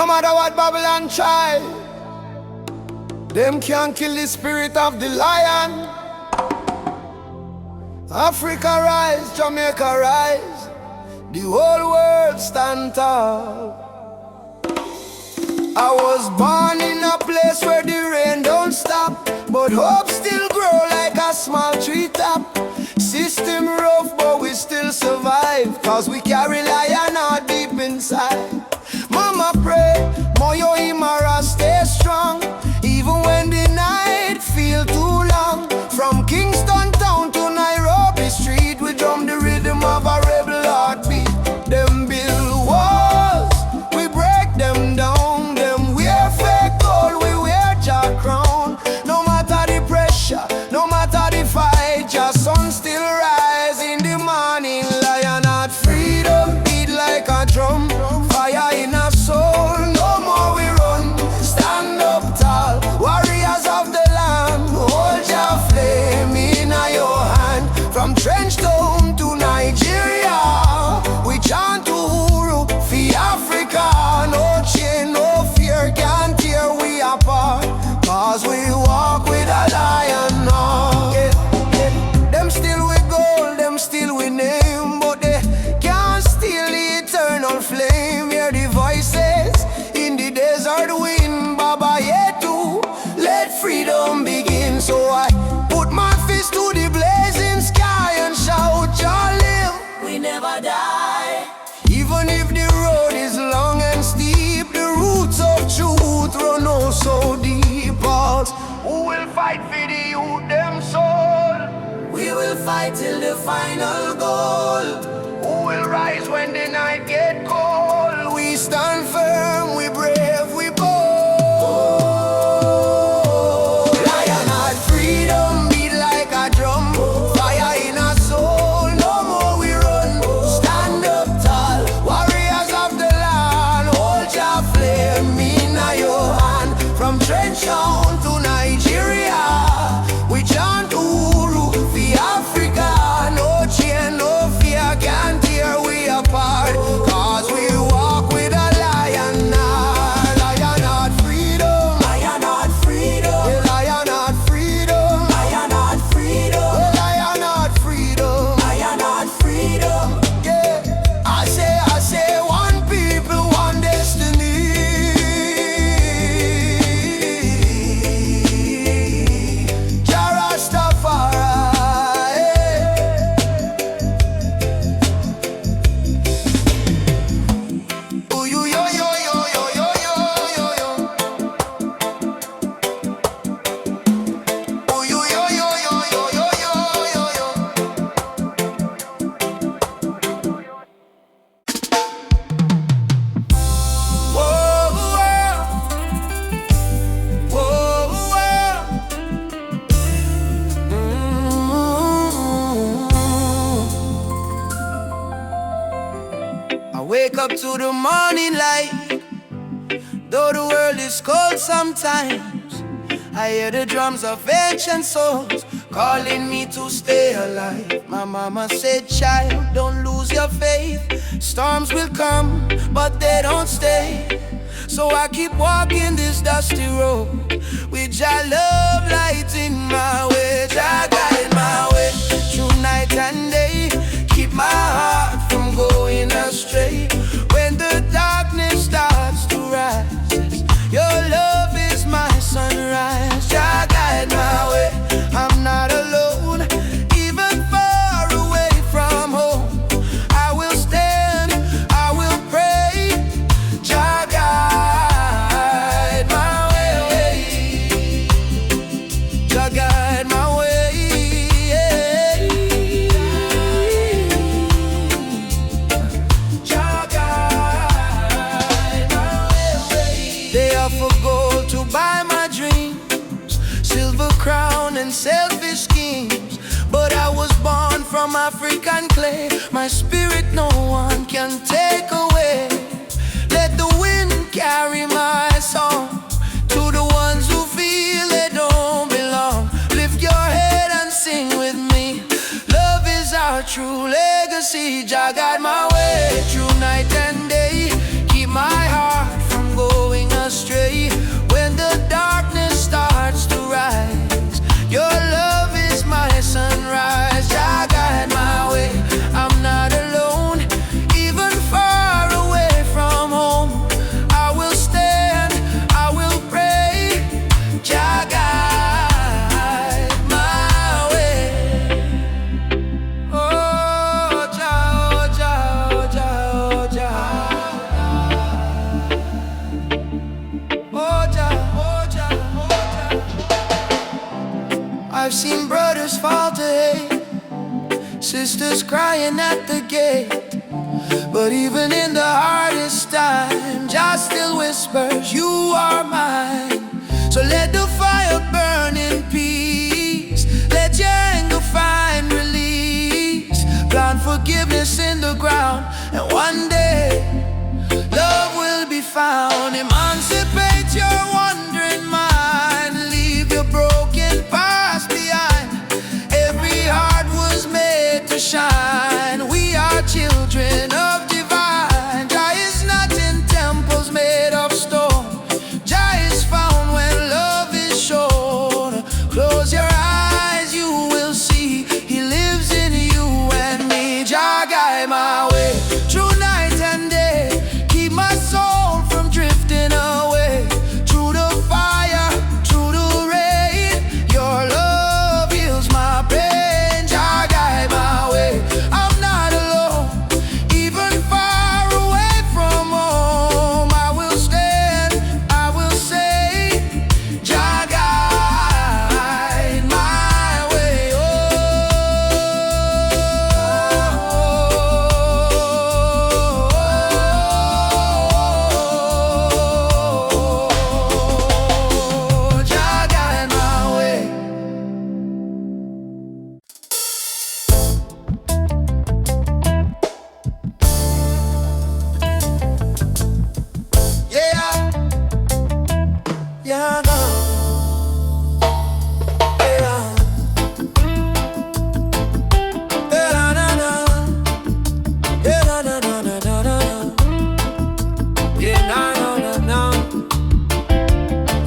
No matter what Babylon try, them can't kill the spirit of the lion. Africa rise, Jamaica rise, the whole world stand tall. I was born in a place where the rain don't stop, but hope still grow like a small treetop. System rough, but we still survive, cause we carry lion out deep inside. Mama pray, Moyo Imara stay strong, even when the night feel too long. From Kingston town to Nairobi street, we drum the rhythm of a rebel heartbeat. Them build walls, we break them down. Them wear fake gold, we wear Jah crown. No matter the pressure, no matter the fight, Jah sun still rise in the morning. Lion heart freedom beat like a drum, fire in our soul, no more we run. Stand up tall, warriors of the land, hold your flame in your hand. From Trenchtown to Nigeria, we chant Uhuru for Africa. No chain, no fear can tear we apart, cause we walk with a lion heart. Them still with gold, them still with name, but they can't steal the eternal flame. Hear the voices in the desert wind, Baba Yetu, let freedom begin. So I put my fist to the blazing sky and shout, Jah live, we never die. Even if the road is long and steep, the roots of truth run oh so deep. Pulse, who will fight for the youth them soul? We will fight till the final goal. Who will rise when the night get cold? We stand firm, we brave, we bold. Lion heart freedom beat like a drum, fire in our soul, no more we run. Stand up tall, warriors of the land, hold your flame in your hand. From Trenchtown to Nigeria, we chant Uhuru for Africa. No chain, no fear can tear we apart, cause we walk with a lion heart. Lion heart freedom, lion heart freedom, lion heart freedom, lion heart freedom, lion heart freedom, lion heart freedom. Yeah, I say one people, one destiny. Jah Rastafari. Ooh, yo, yo, yo, yo, yo, yo, yo, yo. Ooh, yo, yo, yo, yo, yo, yo, yo, yo, yo. Whoa, whoa, whoa, I wake up to the morning light, though the world is cold sometimes. I hear the drums of ancient souls calling me to stay alive. My mama said, child, don't lose your faith. Storms will come, but they don't stay. So I keep walking this dusty road with Jah love lighting my way. Jah guide my way through night and day. Keep my heart from going astray. When the darkness starts to rise, your love is my sunrise. Jah guide my way, I'm not alone. Even far away from home, I will stand, I will pray. Jah guide my way, Jah guide my way. Jah guide my way. They offer gold to buy my dreams, silver crown and selfish schemes, but I was born from African clay. My spirit no one can take away. Let the wind carry my song to the ones who feel they don't belong. Lift your head and sing with me. Love is our true legacy. Jah guide my way through night and day. Keep my heart from going seen brothers fall to hate, sisters crying at the gate. But even in the hardest time, Jah still whispers, you are mine. So let the fire burn in peace, let your anger find release. Plant forgiveness in the ground, and one day love will be found. Emancipate your wandering mind, leave your broken past behind. Every heart was made to shine. We are children of divine. Jah is not in temples made of stone. Jah is found when love is shown. Close your eyes, you will see He lives in you and me. Jah guide my way through night and day, keep my soul from drifting away. Through the fire, through the rain, your love heals my pain. Jah guide my way, I'm not alone. Even far away from home, I will stand, I will say, Jah guide my way. Oh, Jah guide my way. Yeah, yeah, no. Yeah, yeah, na, na. Yeah, na, na, na, na, na, na. Yeah, na, na, na, na.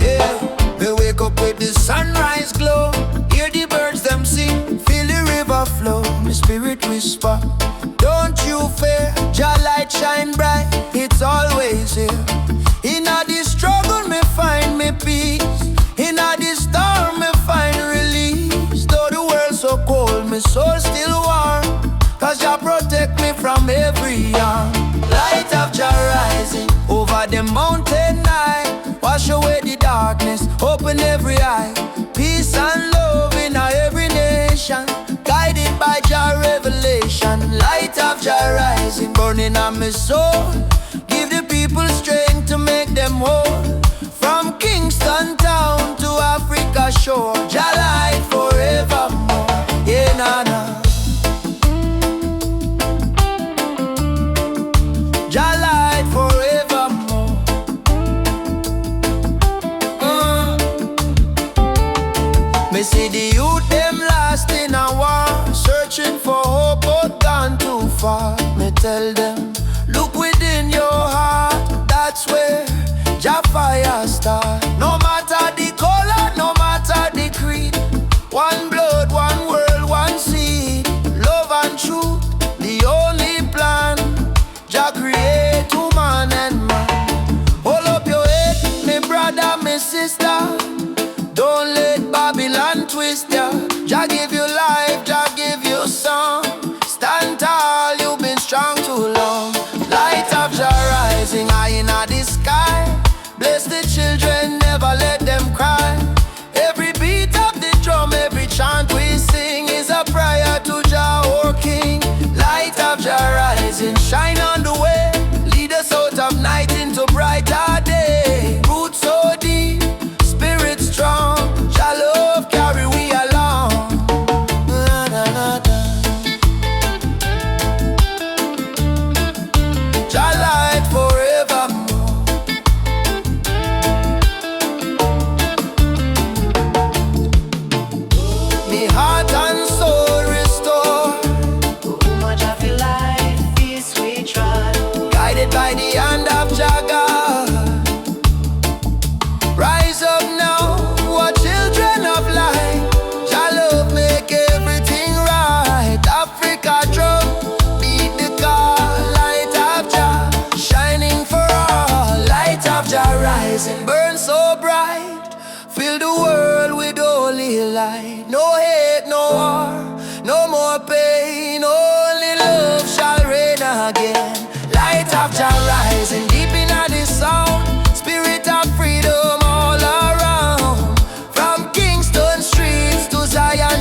Yeah, we wake up with the sunrise glow, hear the birds them sing, feel the river flow. My spirit whisper, don't you fear, Jah light shine bright, it's always here. In a the struggle me find me peace, in a the storm me find release. Though the world's so cold, my soul still warm, cause Jah protect me from every harm. Light of Jah rising over the mountain night, wash away the darkness, open every eye. Peace and love in every nation, guided by Jah revelation. Light of Jah rising, burning on my soul, give the people strength to make them whole. From Kingston town to Africa shore, Jah light forevermore. Yeah, na, na. Jah light forevermore. Me see the youth them lost in a war, searching for hope but gone too far. Me tell them, look within your heart, that's where Jah fire start. No matter the color, no matter the creed, one blood, one world, one seed. Love and truth, the only plan. Jah create woman and man. Hold up your head, me brother, me sister. Don't let Babylon twist ya. Jah give you life, Jah give you song. Stand tall, you've been strong too long. Light of Jah rising high in the sky. Bless the children, never let them cry. Every beat of the drum, every chant we sing is a prayer to Jah, our King. Light of Jah rising, shine on the way, lead us out of night into brighter day. Roots so deep, spirit strong, Jah love carry we along. Na, na, na, na. Jah light forevermore. Me heart and soul restore, Much of your life is we try. guided by the hand of Jah God. Rise up now, what children of light. Jah love make everything right. Africa drum, beat the call. Light of Jah, shining for all. Light of Jah rising, burn so bright. Fill the world with holy light. No hate, no war, no more pain. Only love shall reign again. Light of Jah rising deep in the sound. Spirit of freedom all around. From Kingston streets to Zion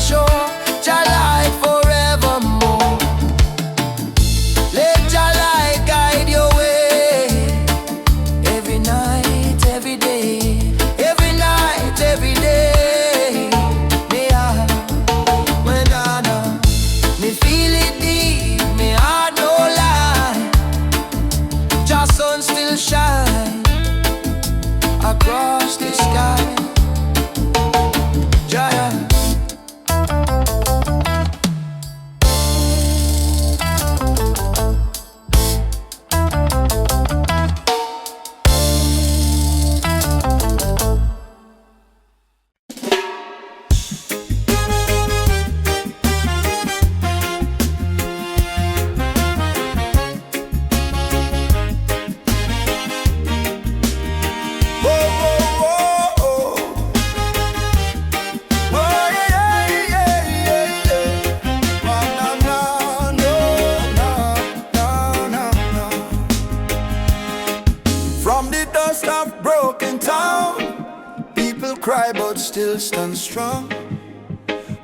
cry but still stand strong.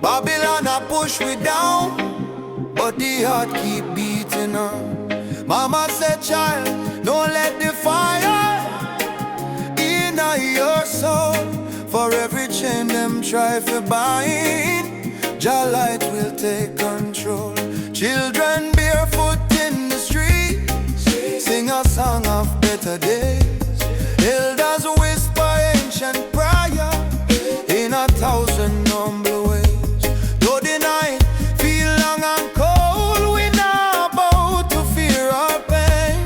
Babylon a push we down, but the heart keep beating on. Mama said, child, don't let the fire in your soul. For every chain them try to bind, Jah light will take control. Children barefoot in the streets sing a song of better days. Elders whisper ancient prayer in 1,000 humble ways. Though the night feel long and cold, we not about to fear or pain,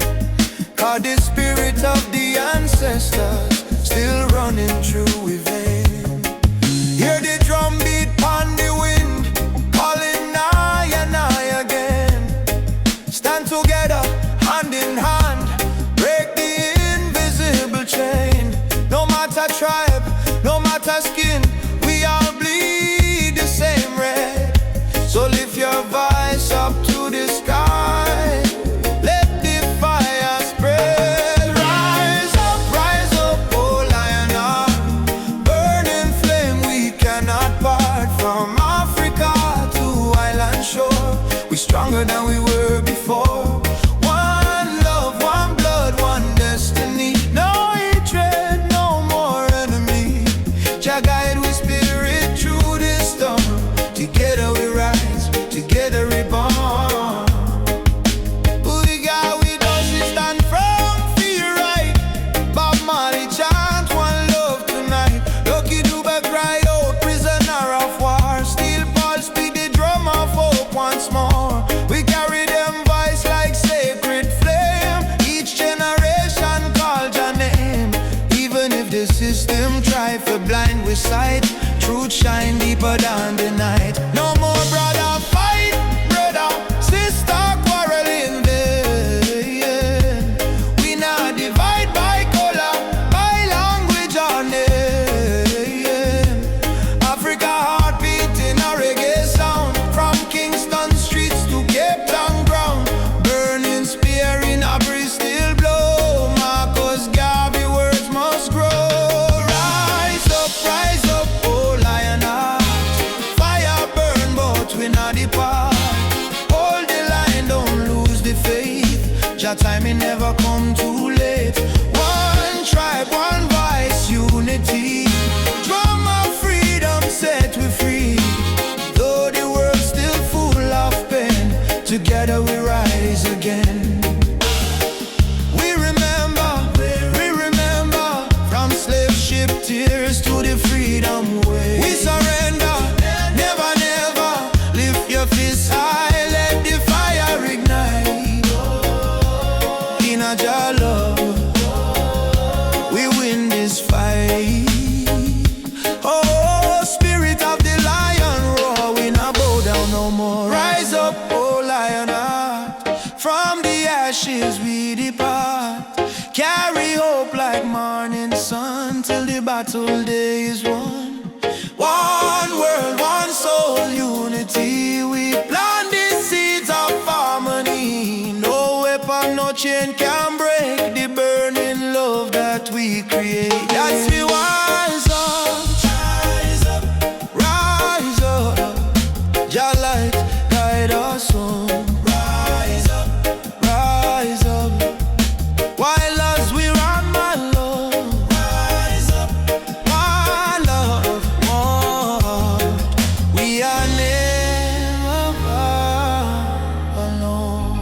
'cause the spirit of the ancestors still running through we vein. Hear the drum beat on the wind, calling nigh and nigh again. Stand together, hand in hand, break the invisible chain. No matter tribe, no matter skin, we all bleed the same red. So lift your voice up to the sky, let the fire spread. Rise up, oh lion heart, burning flame we cannot part. From Africa to island shore, we stronger than we were before. One love, one blood, one destiny. No hatred, no more enemy. Jah guide we spirit through this storm. Together we rise, together we born. We got with us, we stand firm, feel right. Bob Marley chant one love tonight. Lucky Dube cry out, prisoner of war. Steel pulse beat the drum of hope once more. We carry them voice like sacred flame. Each generation call your name. Even if the system try to blind we sight, truth shine deeper than the night. No more brother fight, brother, sister quarreling vain. We not divide by color, by language or name. Africa heartbeat in a reggae sound, from Kingston streets to Cape Town ground. Burning spear in a breeze still blow. Marcus Garvey words must grow. Rise up, oh lion heart. Fire burn but we not depart. Hold the line, don't lose the faith. Jah time it never come too late. One tribe, one voice, unity. Drum of freedom set we free. Though the world's still full of pain, together we rise again. We remember, from slave ship tears to the freedom way. We surrender, never, never. Lift your fists high, let the fire ignite. In a Jah love, we win this fight. Oh, spirit of the lion roar, we not bow down no more. Rise up, oh lion heart. From the ashes we depart. Carry hope like morning sun till the battle day is won. One world, one soul, unity. We plant the seeds of harmony. No weapon, no chain can break the burning love that we create. That's we rise up, rise up. Jah light guide us home. Rise up, rise up. While as we run my love, rise up, one love, one. We are never alone.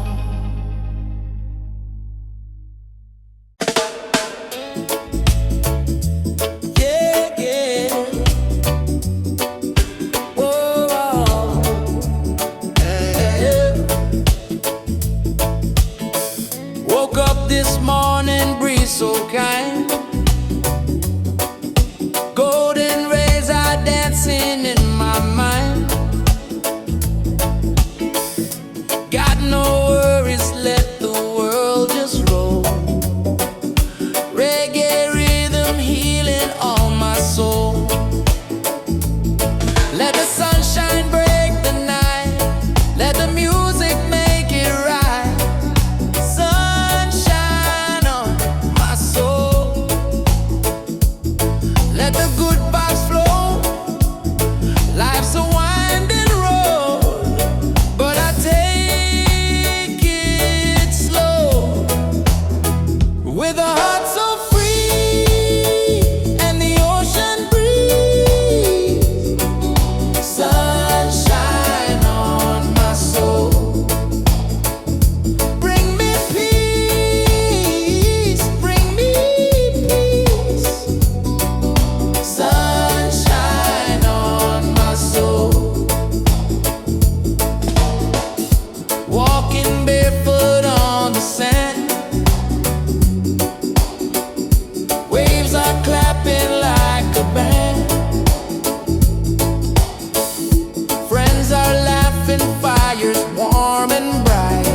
Hands are clapping like a band. Friends are laughing, fires warm and bright,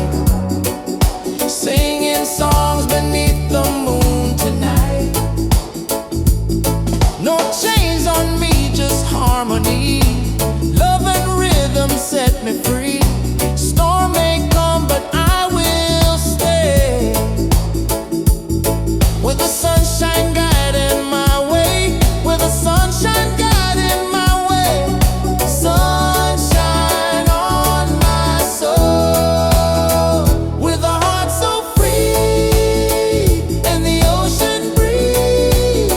singing songs beneath the moon tonight. No chains on me, just harmony. Love and rhythm set me free. Storm may come, but I will stay. With the sunshine guiding my way, with the sunshine guiding my way. Sunshine on my soul, with a heart so free and the ocean breeze.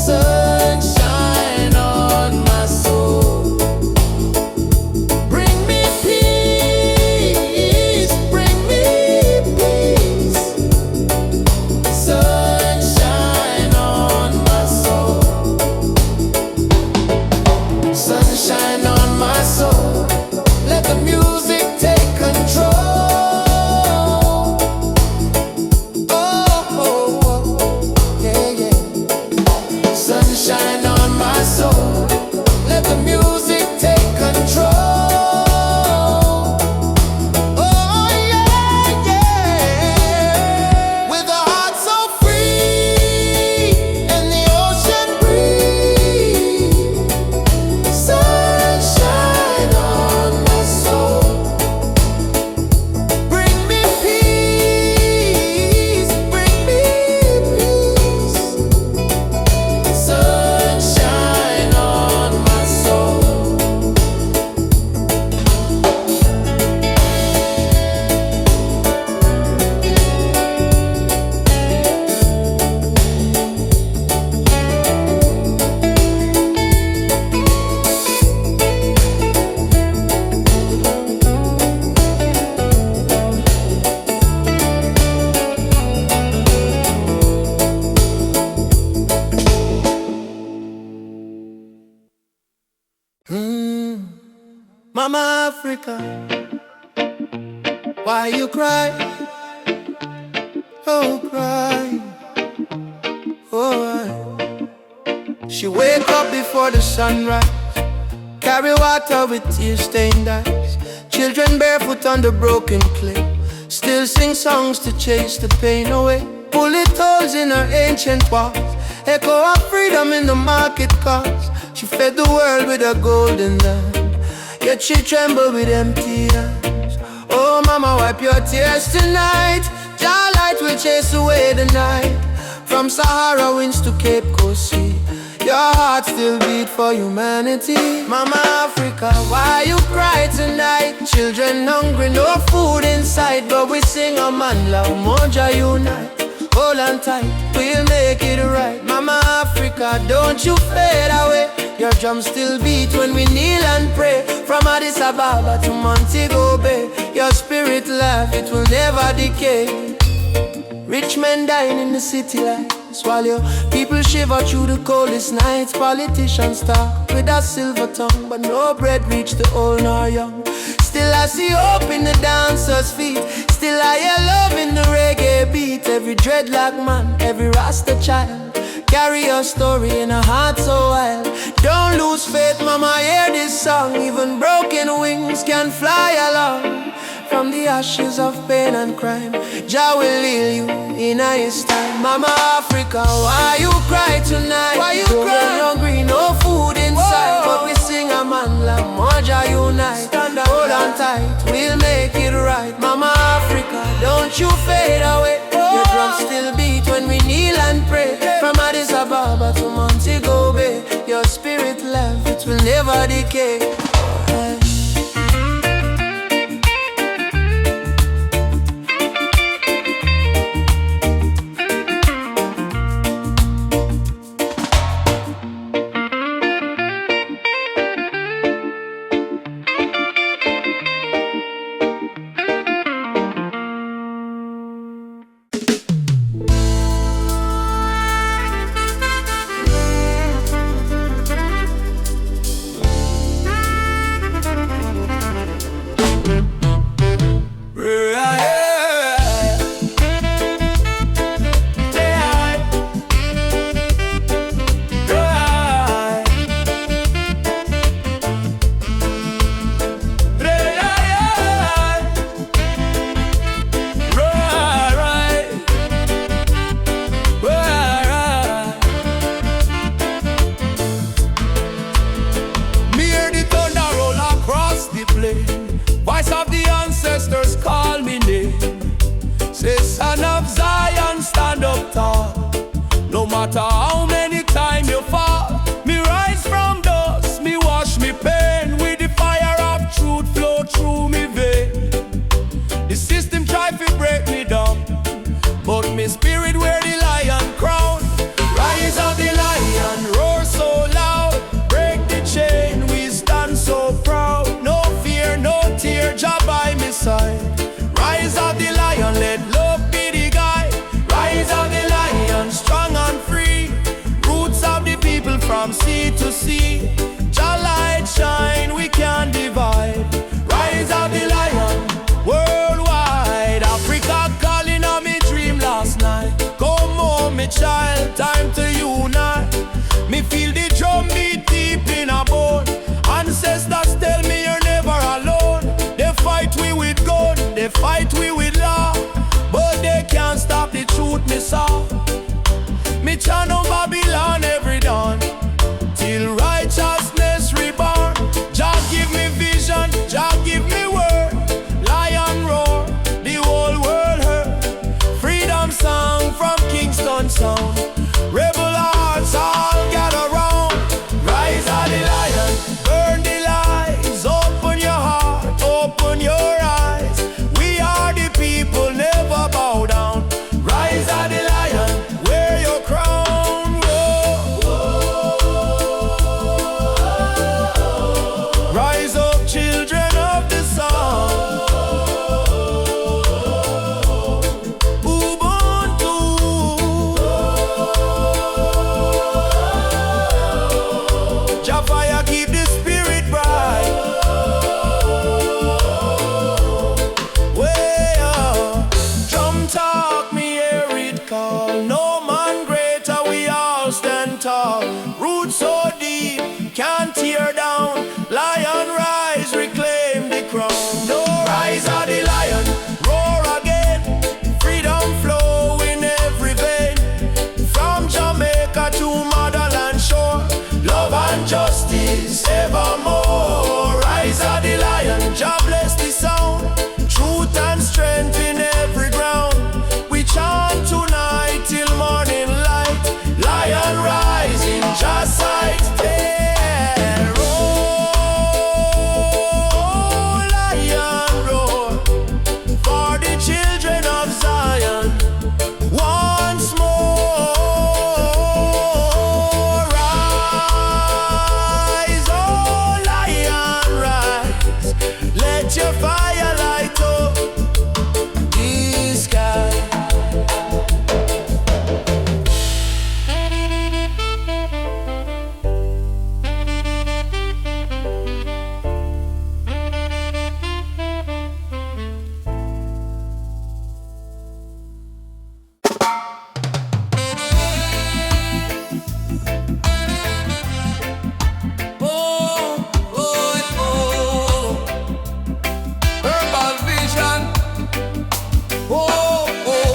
Sunshine on my soul. Bring me peace, bring me peace. Sunshine on my soul. Sunshine on my soul. Let the music take control. Yeah, yeah. Sunshine on my soul. Let the music take control. Oh yeah, yeah. With a heart so free and the ocean breeze. Sunshine on my soul. Bring me peace, bring me peace. Sunshine on my soul. Mama Africa, why you cry? Oh, cry. Oh, why? She wake up before the sunrise, carry water with tear-stained eyes. Children barefoot on the broken clay, still sing songs to chase the pain away. Bullet holes in her ancient walls, echo of freedom in the market cars. She fed the world with a golden land, yet she trembled with empty hands. Oh mama, wipe your tears tonight. Jah light will chase away the night. From Sahara winds to Cape Coast Sea, your heart still beat for humanity. Mama Africa, why you cry tonight? Children hungry, no food inside, but we sing a man love, Moja unite. Hold on tight, we'll make it right. Mama Africa, don't you fade away. Your drums still beat when we kneel and pray. From Addis Ababa to Montego Bay, your spirit laugh, it will never decay. Rich men dying in the city lights, while your people shiver through the coldest nights. Politicians talk with a silver tongue, but no bread reach the old nor young. Still I see hope in the dancers' feet, still I hear love in the reggae beat. Every dreadlock man, every Rasta child, carry your story in a heart so wild. Don't lose faith, mama, hear this song. Even broken wings can fly along. From the ashes of pain and crime, Jah will heal you in His time. Mama Africa, why you cry tonight? Why you cry? Hungry, no food inside. Whoa. But we sing a man like Moja unite. Stand up, hold on tight, we'll make it right. Mama Africa, don't you fade away. Whoa. Your drums still beat when we kneel and pray. From Addis Ababa to Montego Bay, your spirit life, it will never decay. matter how many times you fall, me rise from dust, me wash me pain with the fire of truth flow through me vein. The system try to break me down, but me spirit wear the lion crown. Rise of the lion, roar so loud, break the chain, we stand so proud. No fear, no tear, Jah by me side. Rise of the lion, let love be the guide. Rise of the lion, strong and free. Roots of the people from sea to sea. Jah light shine, we can't divide. Rise of the lion, worldwide. Africa calling on me dream last night. Come home, me child, time to unite. Me feel the drum beat deep in a bone. Ancestors tell me you're never alone. They fight we with gun, they fight we with law, but they can't stop the truth me saw. Me chant on Babylon every dawn, till righteousness reborn. Jah give me vision, Jah give me word. Lion roar, the whole world heard. Freedom song from Kingston sound. Rebel hearts all gather round. Rise of the lion, burn the lies. Open your heart, open your eyes. We are the people, never bow down. Rise of the lion, wear your crown. Whoa. Rise up, children of the sun. Ubuntu. Jah fire keep the spirit bright. Way up, drum talk, me hear it call. No man greater, we all stand tall. Roots so deep, can't tear down. Lion rise, reclaim the crown. No rise of the lion, roar again. Freedom flow in every vein. From Jamaica to motherland shore, love and justice evermore. Rise of the lion, Jah bless the sound. Truth and strength in every ground. We chant tonight till morning light. Lion rising, Jah sight. Yeah, roar, lion roar, for the children of Zion. Once more, rise, oh lion, rise. Let your fire light up the sky. Oh, oh, oh. Herbal vision. Oh, oh.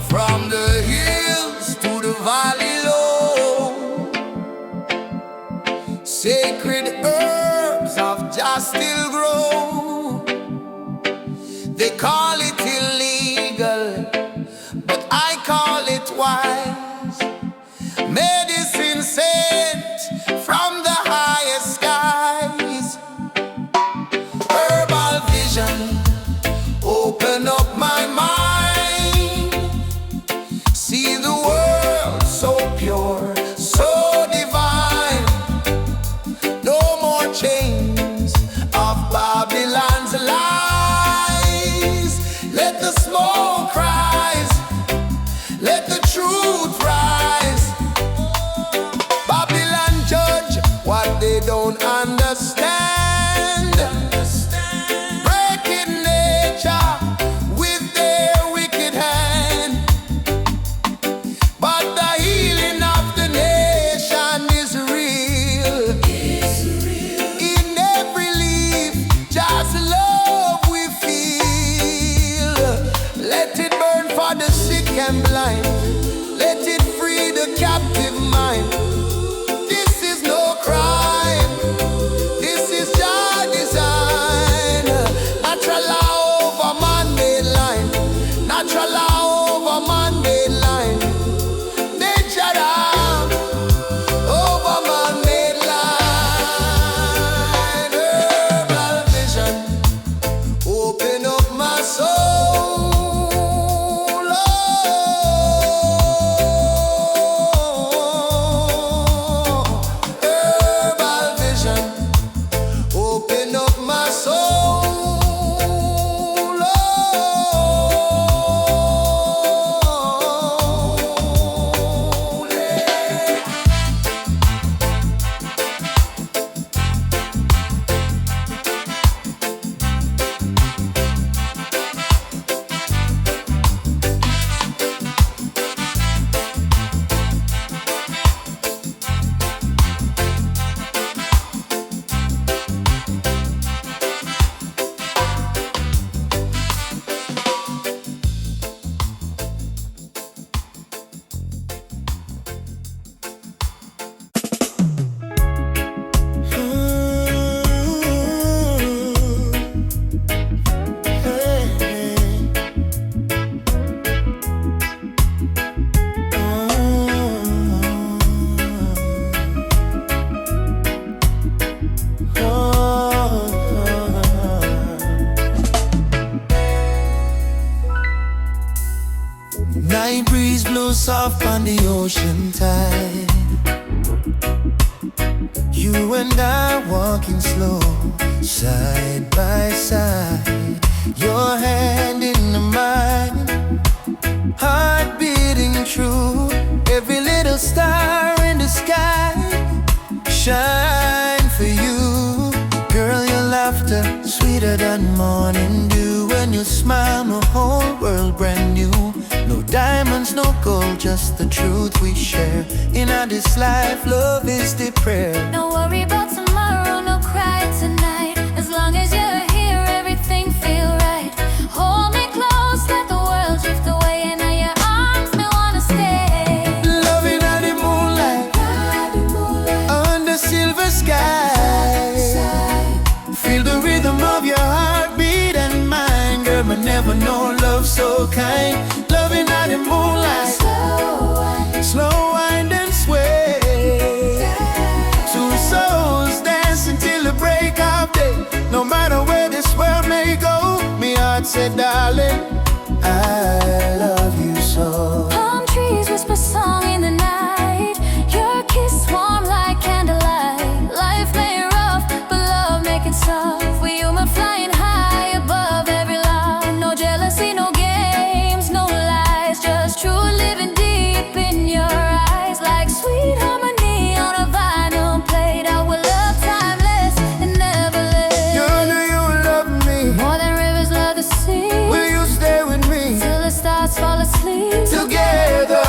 From the hills to the valley low, sacred herbs of Jah still grow. They call it illegal, but I call it wise. Medicine sent from the highest skies. Herbal vision, open up my mind. See the world so pure, so divine. No more chains of Babylon's lies. Let the smoke rise, let the truth rise. Babylon judge what they don't understand. Breaking nature with their wicked hand. But the healing of the nation is real. In every leaf, just love we feel. Let it burn for the sick and blind. Let it free the captive mind. This is no crime. soft on the ocean tide. You and I walking slow, side by side. Your hand in mine, heart beating true. Every little star in the sky shine for you. Girl, your laughter sweeter than morning dew. When you smile, my whole world brand new. No diamonds, no gold, just the truth we share. In this life, love is the prayer. No worry about tomorrow, no cry tonight. As long as you're here, everything feel right. Hold me close, let the world drift away, and in your arms, me wanna stay. Loving at the moonlight, under silver sky. Feel the rhythm of your heartbeat and mine. Girl, I never know love so kind. Loving at the moonlight, slow wind and sway. Two souls dancing till the break of day. No matter where this world may go, me heart said, darling, I love you so. Palm trees whisper song in the night. Your kiss warm like candlelight. Life may rough, but love make it soft. We human flying high above every lie. No jealousy, no games, no lies. Just true living deep in your eyes. Like sweet harmony on a vinyl plate. Our love timeless and never late. Girl, do you love me? More than rivers love the sea. Will you stay with me? Till the stars fall asleep. Together,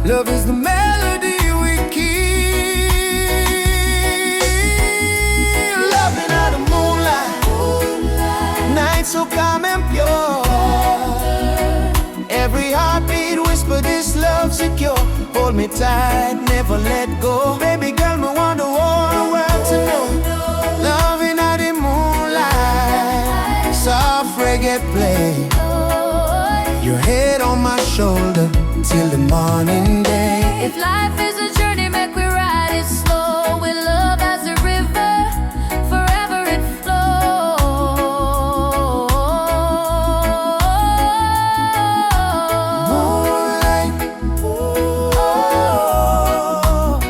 love is the melody we keep. Loving out the moonlight, night so calm and pure. Every heartbeat whisper this love secure. Hold me tight, never let go. Baby girl, me want the whole world to know. Loving out the moonlight, soft reggae play. Your head on my shoulder till the morning day. If life is a journey, make we ride it slow. With love as a river, forever it Moonlight, flows.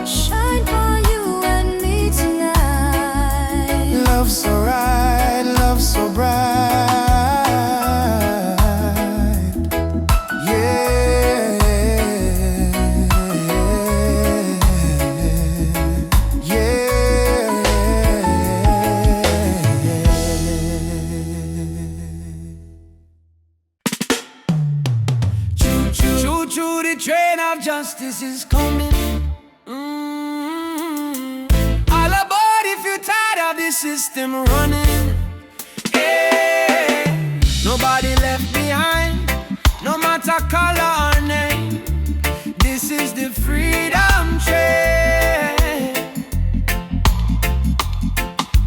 Shine for you and me tonight. love so right, love so bright. Yeah, choo-choo, the train of justice is coming. All aboard if you're tired of the system running. Hey, nobody left behind, no matter color or name. This is the freedom train.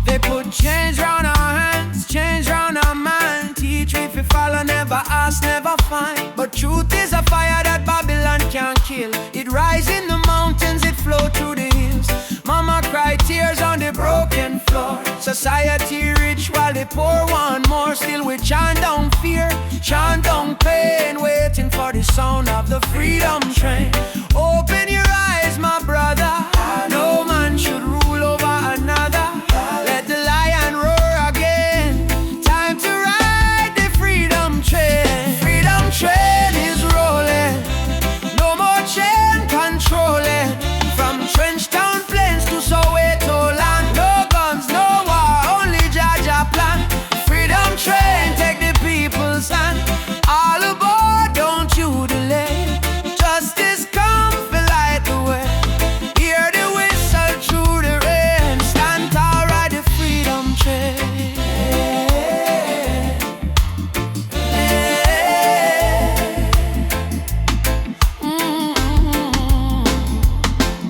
They put change round our hands, change round our mind. Teach we if we follow, never ask, never find. But truth is a fire that Babylon can't kill. It rise in the mountains, it flow through the hills. Mama cry tears on the broken floor. Society rich while the poor want more. Still we chant down fear, chant down pain, waiting for the sound of the freedom train. Open your eyes, my brother. No man should rule over another. Let the lion roar again. Time to ride the freedom train. Freedom train is rolling. No more chain controlling. From Trenchtown plains to Soweto land. No guns, no war, only Jaja plan. Freedom train, take the people's hand. All aboard, don't you delay. Justice come, fill light the way. Hear the whistle through the rain. Stand tall, ride the freedom train.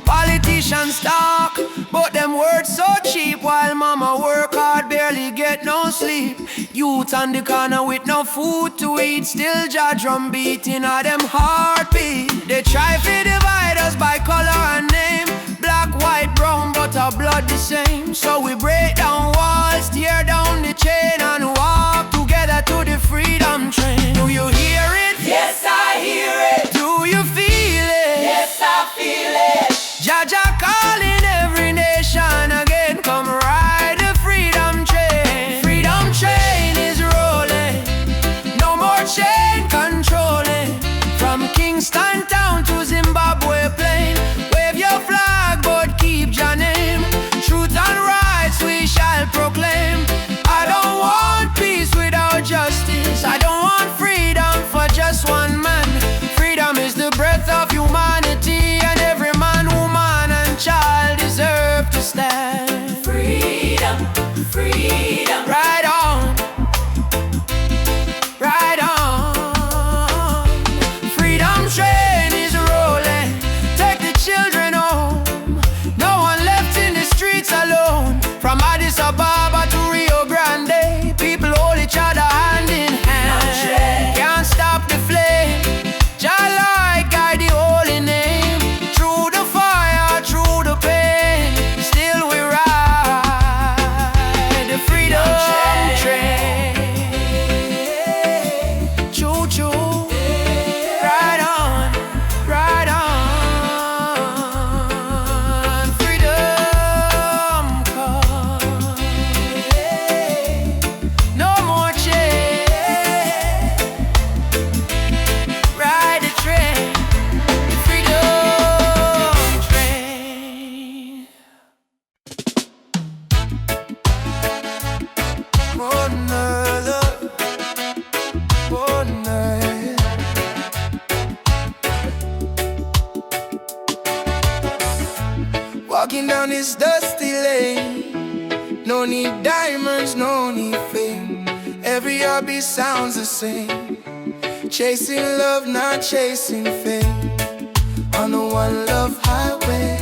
Politicians talk, but them words so cheap. While mama work hard, barely get no sleep. Youth on the corner with no food to eat. Still jaw drum beating at them heartbeat. They try to divide us by color and name. Black, white, brown, but our blood the same. So we break down walls, tear down the chain, and walk together to the freedom train. Do you hear it? Yes, I hear it. Do freedom. Ride on, ride on. Freedom train is rolling. Take the children home. No one left in the streets alone. From Addis Ababa to Rio Grande, people hold each other hand in hand. Can't stop the flame. Jah light guide the holy name. Through the fire, through the pain, still we ride the freedom train. Choo choo, ride on, ride on. Freedom come, no more chains. Ride the train, freedom train. One night, one night. Walking down this dusty lane, no need diamonds, no need fame. Every heartbeat sounds the same. Chasing love, not chasing fame. On the one love highway,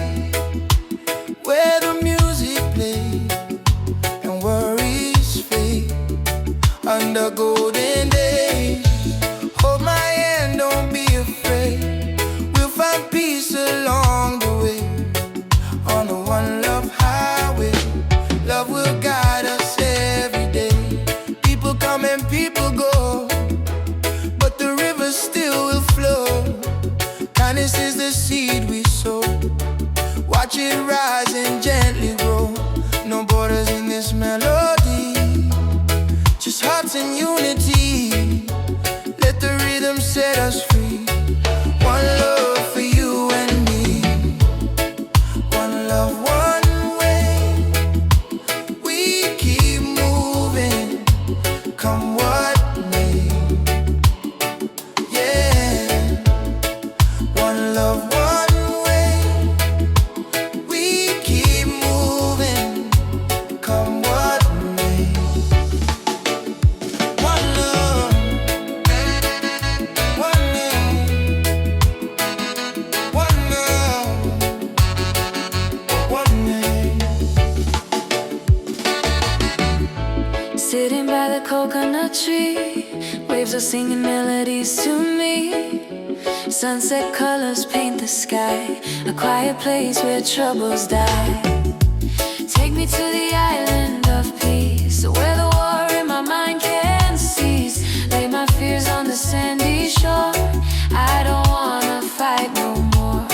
where the music plays and worries fade. Under golden days, hold my hand, don't be afraid. We'll find peace along the way. On the one love highway, love will guide us every day. People come and people go, but the river still will flow. Kindness is the seed we sow. Watch it rise and gently grow. No borders in this melody, just hearts in unity. Let the rhythm set us free. One love for you and me. One love, one way. We keep moving, come what may. Yeah. One love, one way. We keep moving, come what may. One love, one name. One love, one name. Sitting by the coconut tree, waves are singing melodies to me. Sunset colors paint the sky, a quiet place where troubles die. Take me to the island of peace, where the war in my mind can cease. Lay my fears on the sandy shore. I don't wanna fight no more.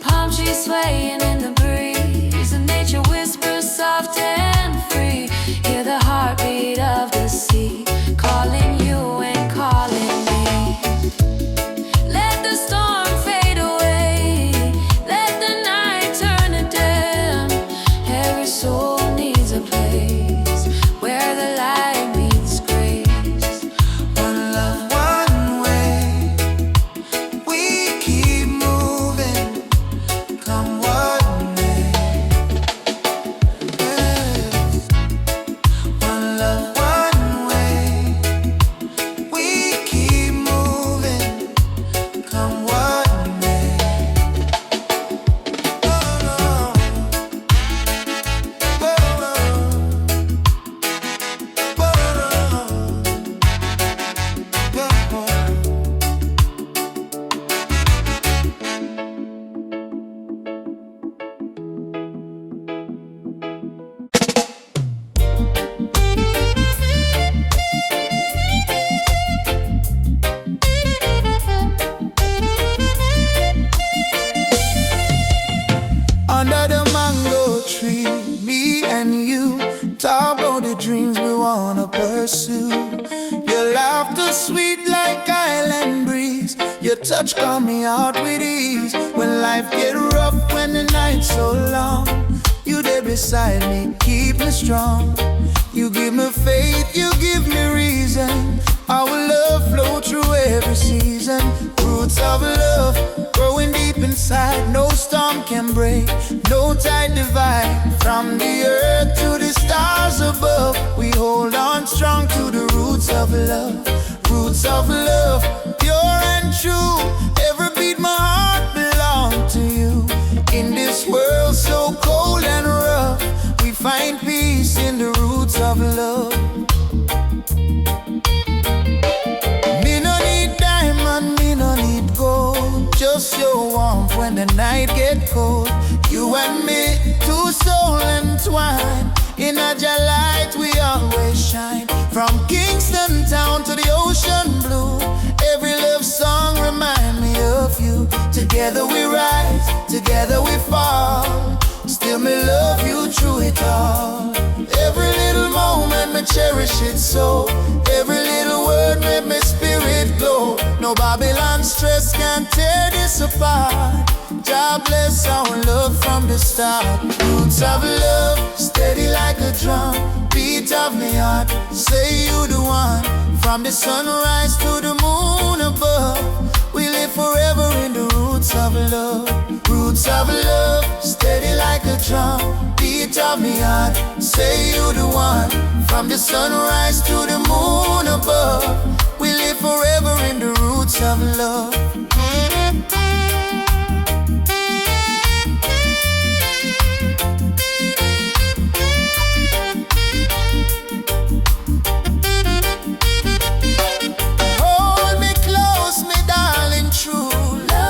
Palm trees swaying in the breeze, and nature whispers soft and free. Hear the heartbeat of the sea, calling you and calling me. Let the storm fade away, let the night turn to dim. Every soul needs a place where the light meets grace. One love, one way. We keep moving, come what may. Yeah. One love, one way. We keep moving, come what may. Oh, no. Oh, no. Under the mango tree, me and you talk about the dreams we wanna pursue. Your laughter sweet like island breeze. Your touch calm me out with ease. When life get rough, when the night's so long, you there beside me, keep me strong. You give me faith, you give me reason. Our love flow through every season. Roots of love growing deep inside. No storm can break, no tide divide. From the earth to the stars love, roots of love, pure and true. Every beat my heart belong to you. In this world so cold and rough, we find peace in the roots of love. Me no need diamond, me no need gold, just your warmth when the night get cold. You and me, two souls entwined, in a light we always shine. From Kingston town to the ocean blue, every love song remind me of you. Together we rise, together we fall, still me love you through it all. Every little moment me cherish it so, every little word make me spirit glow. No Babylon stress can tear this apart. God bless our love from the start. Roots of love, steady like a drum, beat of me heart, say you the one. From the sunrise to the moon above, we live forever in the roots of love. Roots of love, steady like a drum, beat of me heart, say you the one. From the sunrise to the moon above, we live forever in the roots of love.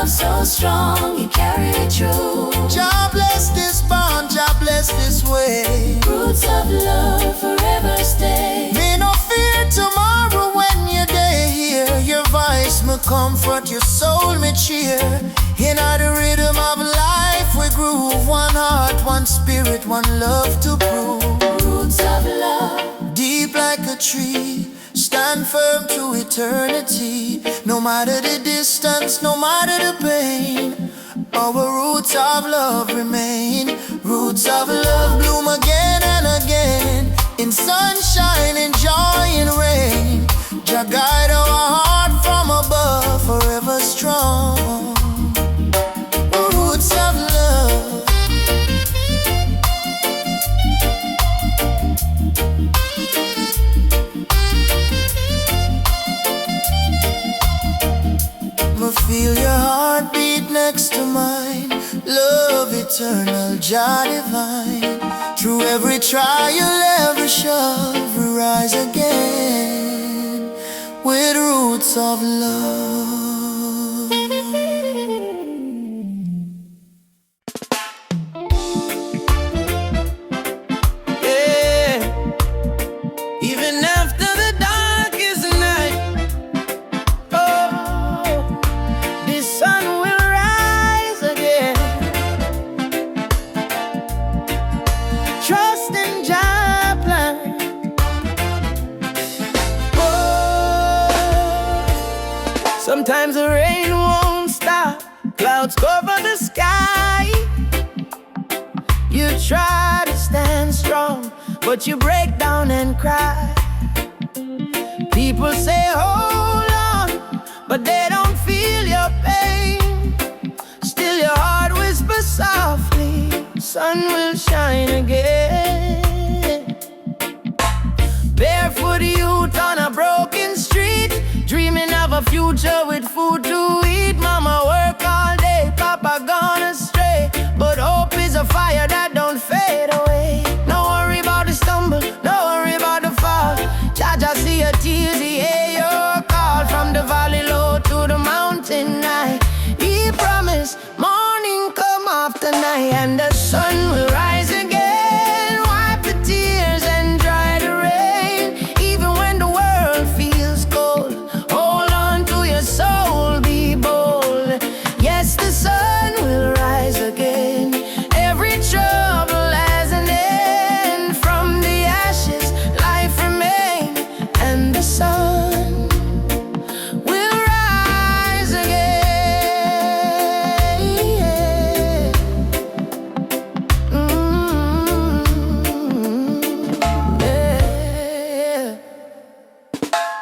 So strong, you carry it through. God bless this bond, God bless this way. Roots of love forever stay. Me no fear tomorrow when you're day here. Your voice me comfort, your soul me cheer. In the rhythm of life we groove. One heart, one spirit, one love to prove. Roots of love, deep like a tree, stand firm to eternity. No matter the distance, no matter the pain, our roots of love remain. Roots of love bloom again and again, in sunshine, in joy, in rain. Jah guide our heart from above, forever strong. Roots of love. Feel your heartbeat next to mine, love eternal, Jah divine. Through every trial, every shove, we rise again with roots of love. Yeah, even after the darkest night, sun will rise again. Trust in Jah plan. Oh, sometimes the rain won't stop, clouds cover the sky. You try to stand strong, but you break down and cry. People say hold on, but they don't feel your pain. Still your heart whispers softly, sun will shine again. Barefoot youth on a broken street, dreaming of a future with food to eat. Mama work all day, Papa gone astray, but hope is a fire that don't fade away. No worry about the stumble, no worry about the fall. Jah Jah see your tears, he hear your call. From the valley low to the mountain high, he promised morning come after night, and the sun will rise again, wipe the tears and dry the rain. Even when the world feels cold, hold on to your soul, be bold. Yes, the sun will rise again. Every trouble has an end. From the ashes, life remains, and the sun will rise again. Yeah.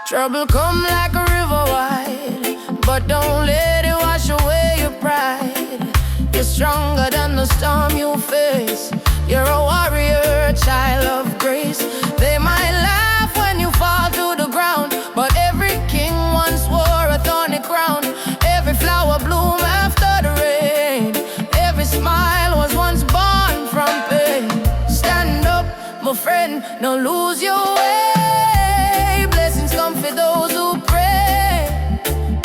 Trouble come like a river wide, but don't let it wash away your pride. You're stronger than the storm you face. You're a warrior, a child of grace. They might laugh when you fall to the ground, but no lose your way. Blessings come for those who pray.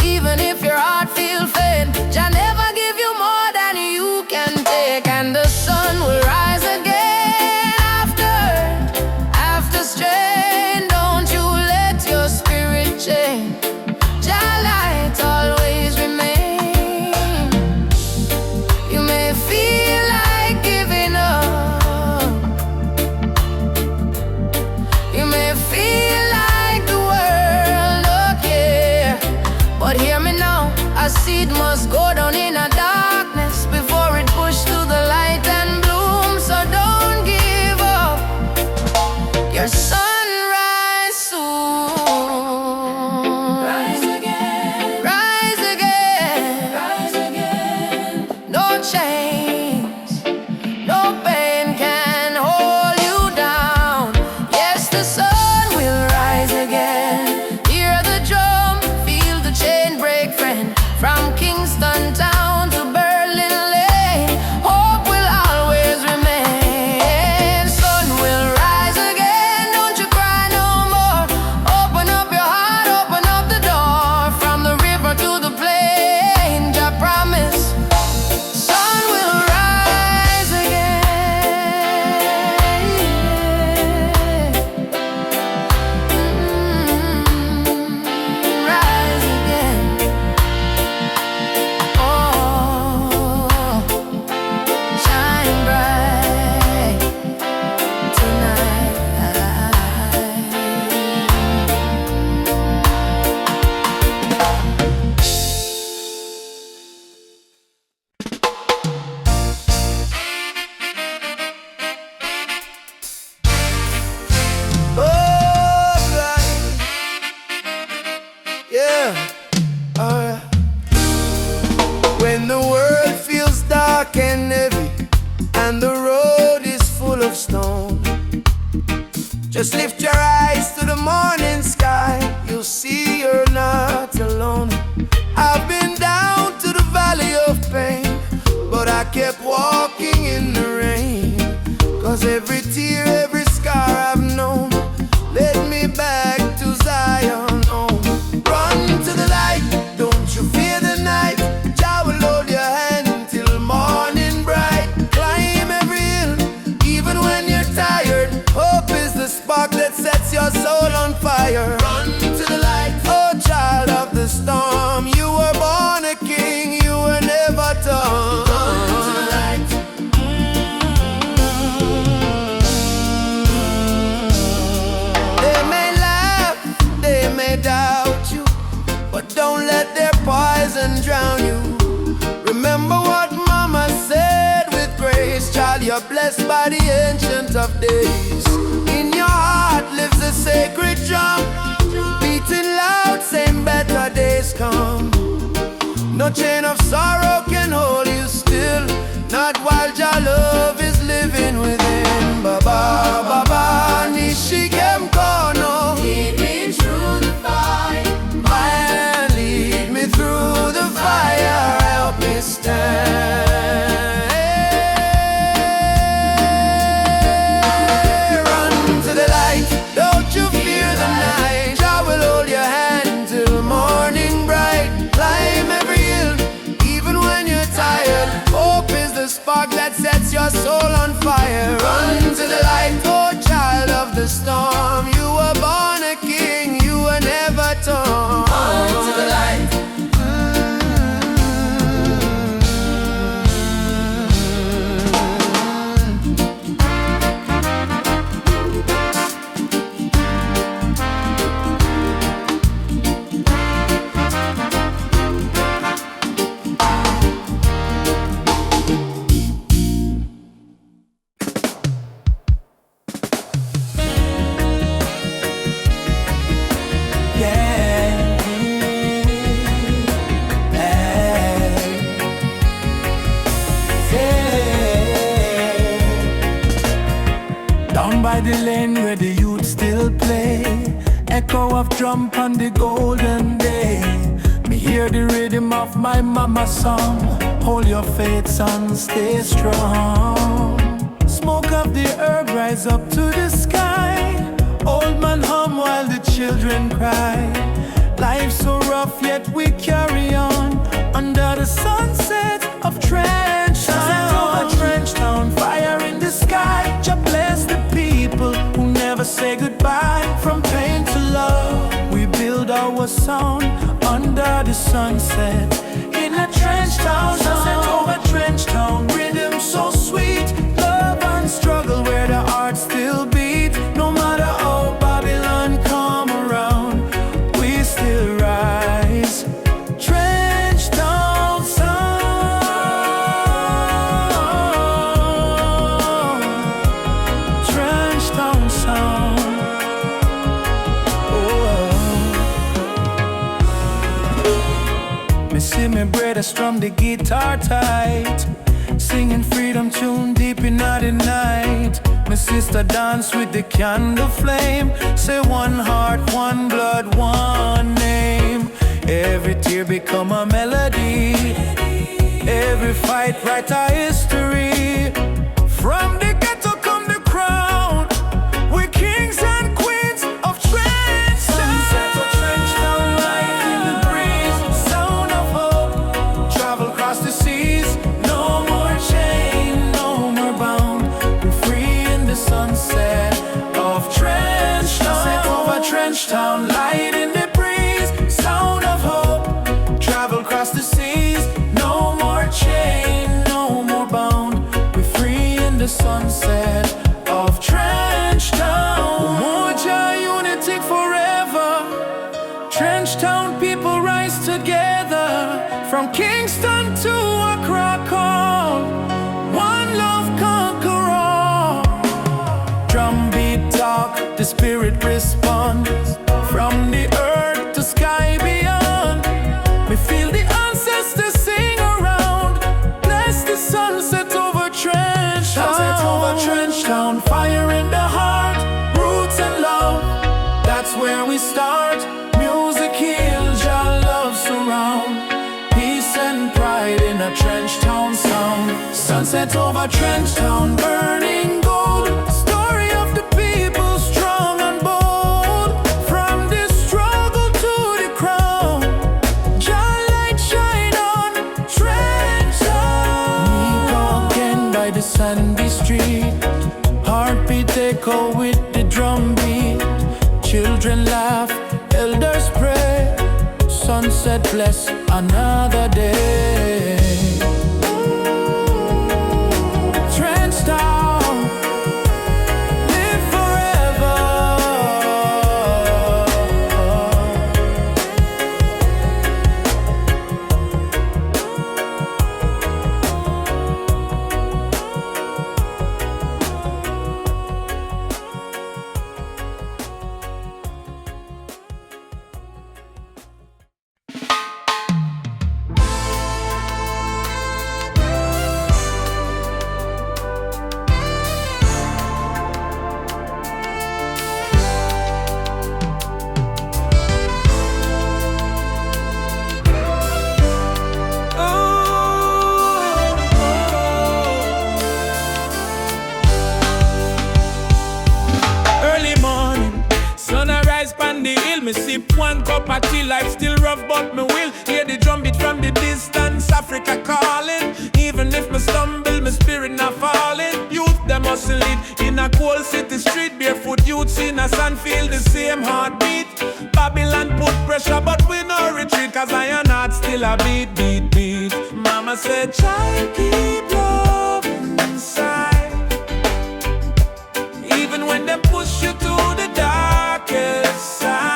Even if your heart feel faint, Jah never give you more than you can take. And the sun will rise again after strain. Don't you let your spirit change. Jah light always remain. You may feel like giving up, you may feel like the world don't care, but hear me now, a seed must go down in a darkness before it push to the light and bloom. So don't give up, your sunrise soon. Rise again, rise again, rise again. No chains, no pain can hold you down. Yes, the sun will rise again. Hear the drum, feel the chain break, friend. From Kingston town to Berlin Lane, hope will always remain. Sun will rise again, don't you cry no more. Open up your heart, open up the door. From the river to the plain, Jah promise. Sun will rise again. Rise again. Oh, shine bright tonight. Oh, right. Yeah. Alright. When the world feels dark and heavy and the road is full of stone, just lift your eyes to the morning sky. You'll see you're not alone. I've been down to the valley of pain, but I kept walking in the rain. 'Cause every tear, every scar I've known led me back to Zion home. Run to the light, don't you fear the night. Jah will hold your hand till morning bright. Climb every hill, even when you're tired. Hope is the spark that sets your soul on fire. Run to the light, oh child of the storm. You were born a king, you were never done. Run to the light. They may laugh, they may doubt you, but don't let their poison drown you. Remember what mama said with grace. Child, you're blessed by the ancient of days. In your heart lives a sacred drum, beating loud, saying better days come. No chain of sorrow can hold you still, not while your love is living within. Baba, Baba, Nishikem Kono. Lead me through the fire, lead me through the fire, help me stand. Run to the light, don't you fear the night. Jah will hold your hand till morning bright. Climb every hill, even when you're tired. Hope is the spark that sets your soul on fire. Run to the light, oh child of the storm. You were born a king, you were never torn. Run to the light. by the lane where the youth still play. Echo of drum on the golden day. Me hear the rhythm of my mama's song. Hold your faith, son, stay strong. Smoke of the herb rise up to the sky. children cry. Life's so rough, yet we carry on under the sunset of Trench Town. Trench Town, fire in the sky. Jah bless the people who never say goodbye. From pain to love, we build our sound under the sunset in a Trench Town. Sunset over Trench Town, rhythm so sweet. Love and struggle where the heart still beat. No matter how Babylon come around, we still rise. Trench Town sound. Trench Town sound. Me see me brother strum the guitar tight, singing freedom tune deep in the night. My sister dance with the candle flame. Say one heart, one blood, one name. Every tear become a melody. Every fight write a history. From the ghetto come the crown. We're kings and queens of Trench Town. Sunset of Trench Town, light in the breeze. Sound of hope, travel across the seas. No more chain, no more bound. We're free in the sunset of Trench Town. Sunset over Trench Town, light in the breeze. Sound of hope, travel across the seas. No more chain, no more bound. We're free in the sunset of Trench Town. Umoja, unity forever. Trench Town people rise together. From Kingston to Accra call. One love conquer all. Drum beat talk, the spirit respond. From the earth to sky beyond, we feel the ancestors sing around. Bless the sunset over Trench Town. Sunset over Trench Town, fire in the heart. Roots and love, that's where we start. Music heals, your love surround. Peace and pride in a Trench Town sound. Sunset over Trench Town, burning gold. Story of the people, strong and bold. From the struggle to the crown, Jah light shine on Trench Town. We go again by the sandy street. Heartbeat echo with the drum beat. Children laugh, elders pray. Sunset bless another day. Trench Town, live forever. Me sip one cup of tea, life still rough but me will hear the drum beat from the distance, Africa calling. Even if me stumble, my spirit not falling. Youth them hustle it in a cold city street. Barefoot youths in a sand feel the same heartbeat. Babylon put pressure but we no retreat, cause iron heart still a beat, beat, beat. Mama said, child, keep love inside. Even when they push you to the darkest side.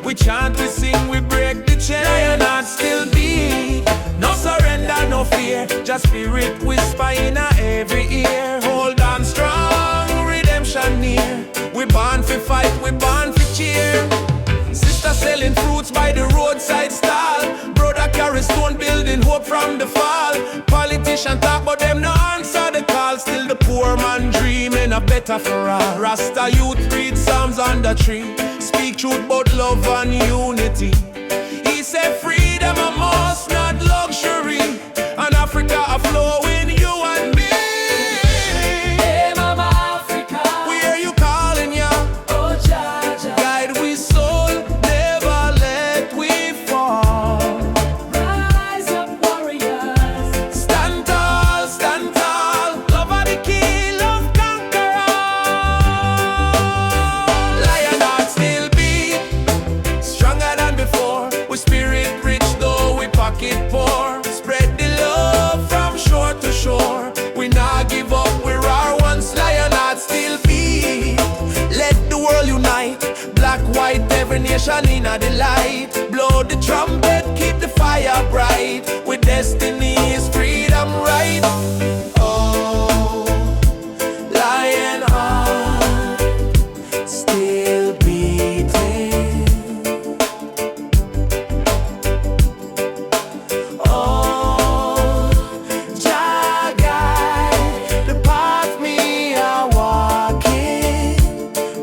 We chant, we sing, we break the chain. Lion heart still beat. No surrender, no fear. Just spirit whisper in our every ear. Hold on strong, redemption near. We born for fight, we born for cheer. Sister selling fruits by the roadside stall. Brother carry stone building hope from the fall. Politics Politician talk but them no answer the call. Still the poor man dreaming a better for all. Rasta youth read Psalms on the tree, speak truth but love and unity. He said freedom a must, not luxury, and Africa a flow in you and me. Hey Mama Africa, We hear you calling ya, oh Jaja, guide we soul, never let we fall. rise up warriors. Stand tall, love are the key, love conquer all. Lion heart still beat, stronger than before. We spirit rich though we pocket poor. Spread the love from shore to shore. We not give up, we're our once. Lion heart still beat. Let the world unite, black, white, every nation in a delight. Blow the trumpet, keep the fire bright. With destiny is freedom right. Oh, lion heart still beating. Oh, Jah guide the path me a walking.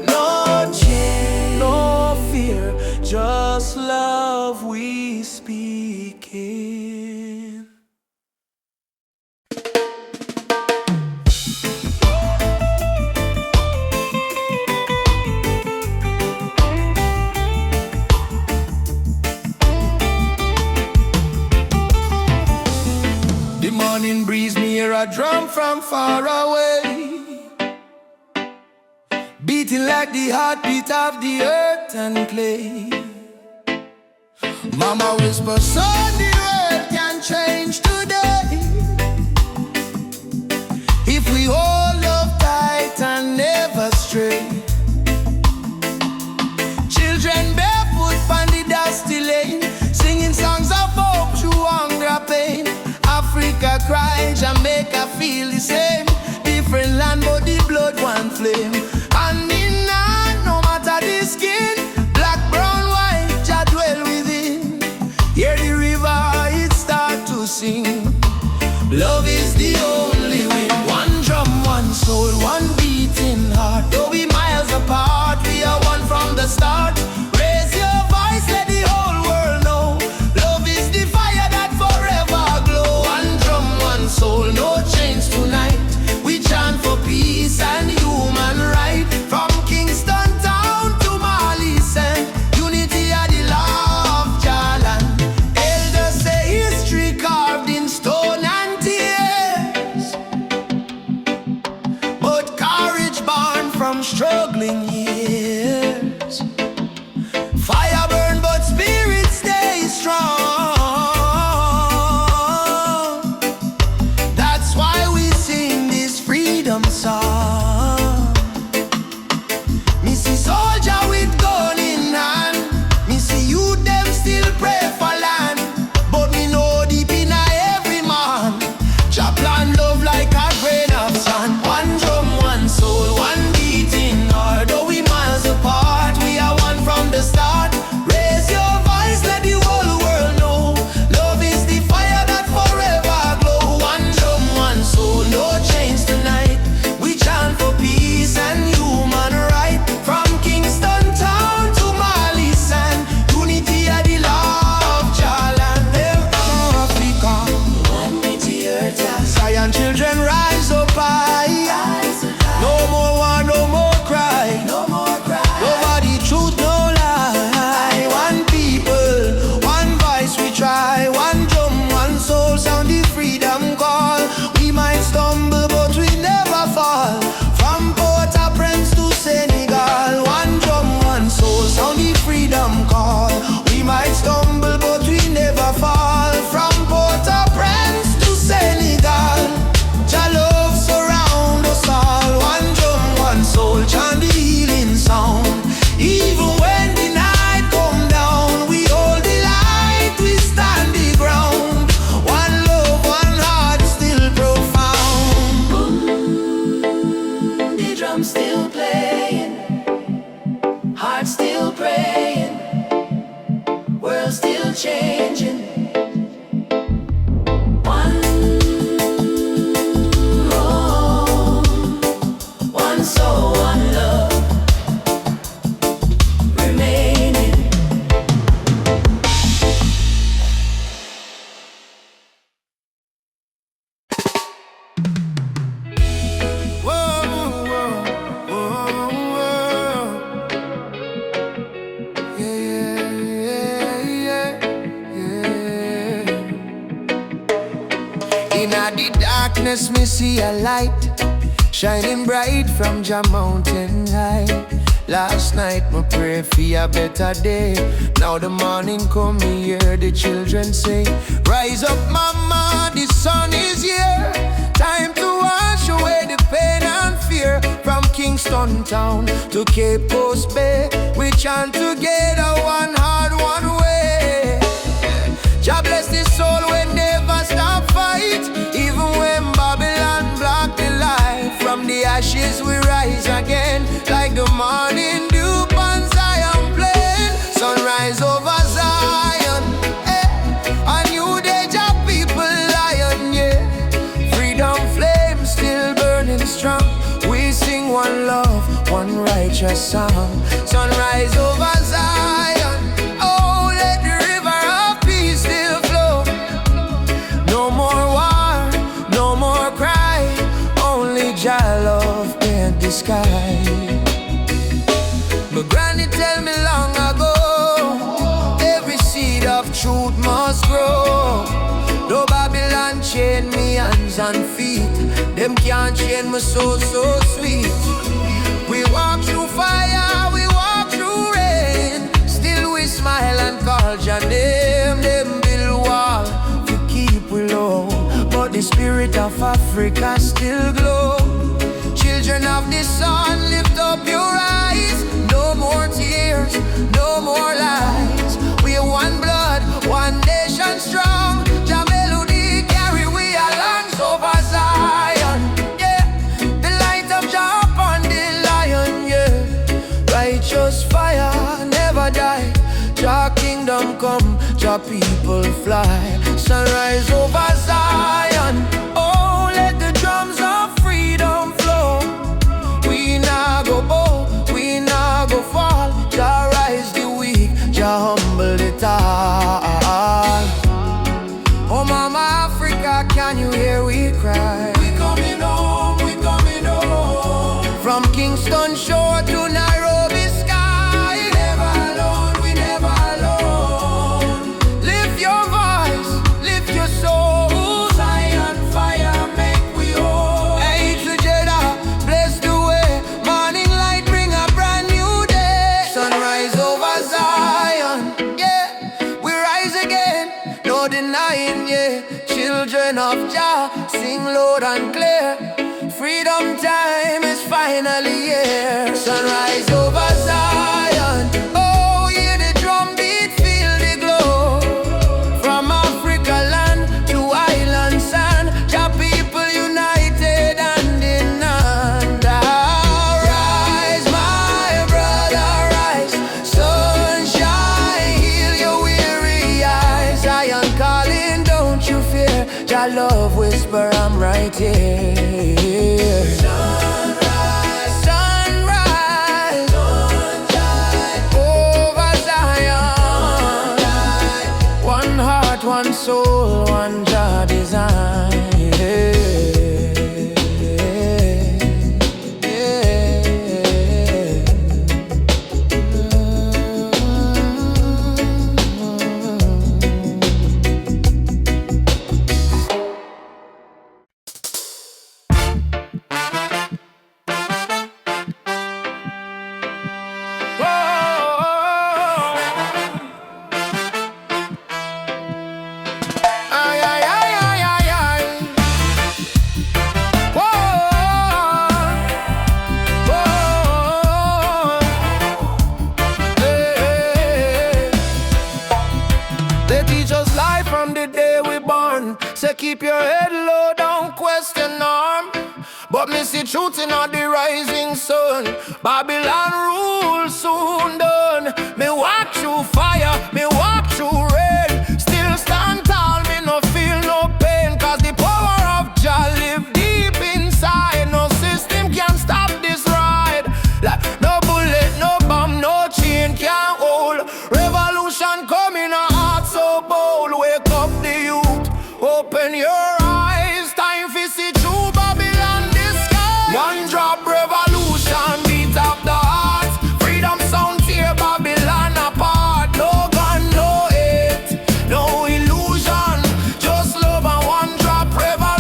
No change, no fear, just love we speaking. The morning breeze, me hear a drum from far away, beating like the heartbeat of the earth and clay. Mama whisper, son, the earth can change today if we hold up tight and never stray. Children barefoot on the dusty lane, singing songs of hope through hunger pain. Africa cry, Jamaica feel the same. Different land but the blood one flame. And in hand, no matter the skin, black, brown, white, Jah dwell within. Hear the river, it start to sing. Love is the only way. One drum, one soul, one beating heart. Though we miles apart, we are one from the start. Raise your voice, let the whole world know. Love is the fire that forever glow. One drum, one soul, no change tonight. We chant for peace and human right. From Kingston town to Mali Sand, unity are the law of Jalan. Elders say history carved in stone and tears, but courage born from struggling years. In the darkness me see a light shining bright from Jah mountain high. Last night me pray for a better day. Now the morning come, me hear the children say, rise up mama, the sun is here. Time to wash away the pain and fear. From Kingston town to Cape Coast Bay, we chant together, one heart, one way. Jah bless the soul, we never stop fight. Even when Babylon block the light, from the ashes we rise again, like the morning dew on Zion plain. Sunrise over Zion, a new day, Jah people lion, yeah. Freedom flame still burning strong. We sing one love, one righteous song. Sunrise over Zion, oh let the river of peace still flow. No more war, no more cry, only Jah love paint the sky. But granny tell me long ago, every seed of truth must grow. Though Babylon chain me hands and feet, them can't chain my soul so sweet. We walk through fire, we walk through rain, still we smile and call Jah name. Them build wall to keep we low, but the spirit of Africa still glow. Children of the sun, lift up your eyes. No more tears, no more lies. We are one blood, one nation strong. Jah melody carry we along over Zion, yeah. The light of Jah upon the lion, yeah. Righteous fire never die. Jah kingdom come, Jah people fly. Sunrise over Zion, oh let the drums of freedom flow. We nah go bow, we nah go fall. Jah rise the weak, Jah humble the tall. Oh mama Africa, can you hear we cry? We coming home, we coming home. From Kingston shore to Nairobi sky. We never alone, we never alone. Lift your voice, lift your soul. Zion fire make we whole. Hey together, bless the way. Morning light bring a brand new day. Sunrise over Zion, yeah. We rise again, no denying, yeah. Children of Jah, sing loud and clear. Freedom time is finally here. Sunrise over Zion, oh hear the drum beat, feel the glow. From Africa land to island sand, Jah people united hand in hand. Rise my brother, rise. Sunshine, heal your weary eyes. Zion calling, don't you fear. Jah love whisper, I'm right here. Sunrise, sunrise, sunshine over Zion. One heart, one soul, one Jah design. Say keep your head low, don't question norm. But me see truth in all the rising sun. Babylon rule soon done. Me walk through fire, me walk through rain. Still stand tall, me no feel no pain. Cause the power of Jah live deep inside. No system can stop this ride. Like no bullet, no bomb, no chain can hold. Revolution coming, a heart so bold. Wake up the youth, open your eyes. Time for see true Babylon disguise. One drop revolution, beat up the heart. Freedom sound tear Babylon apart. No gun, no hate, no illusion. Just love and one drop revolution.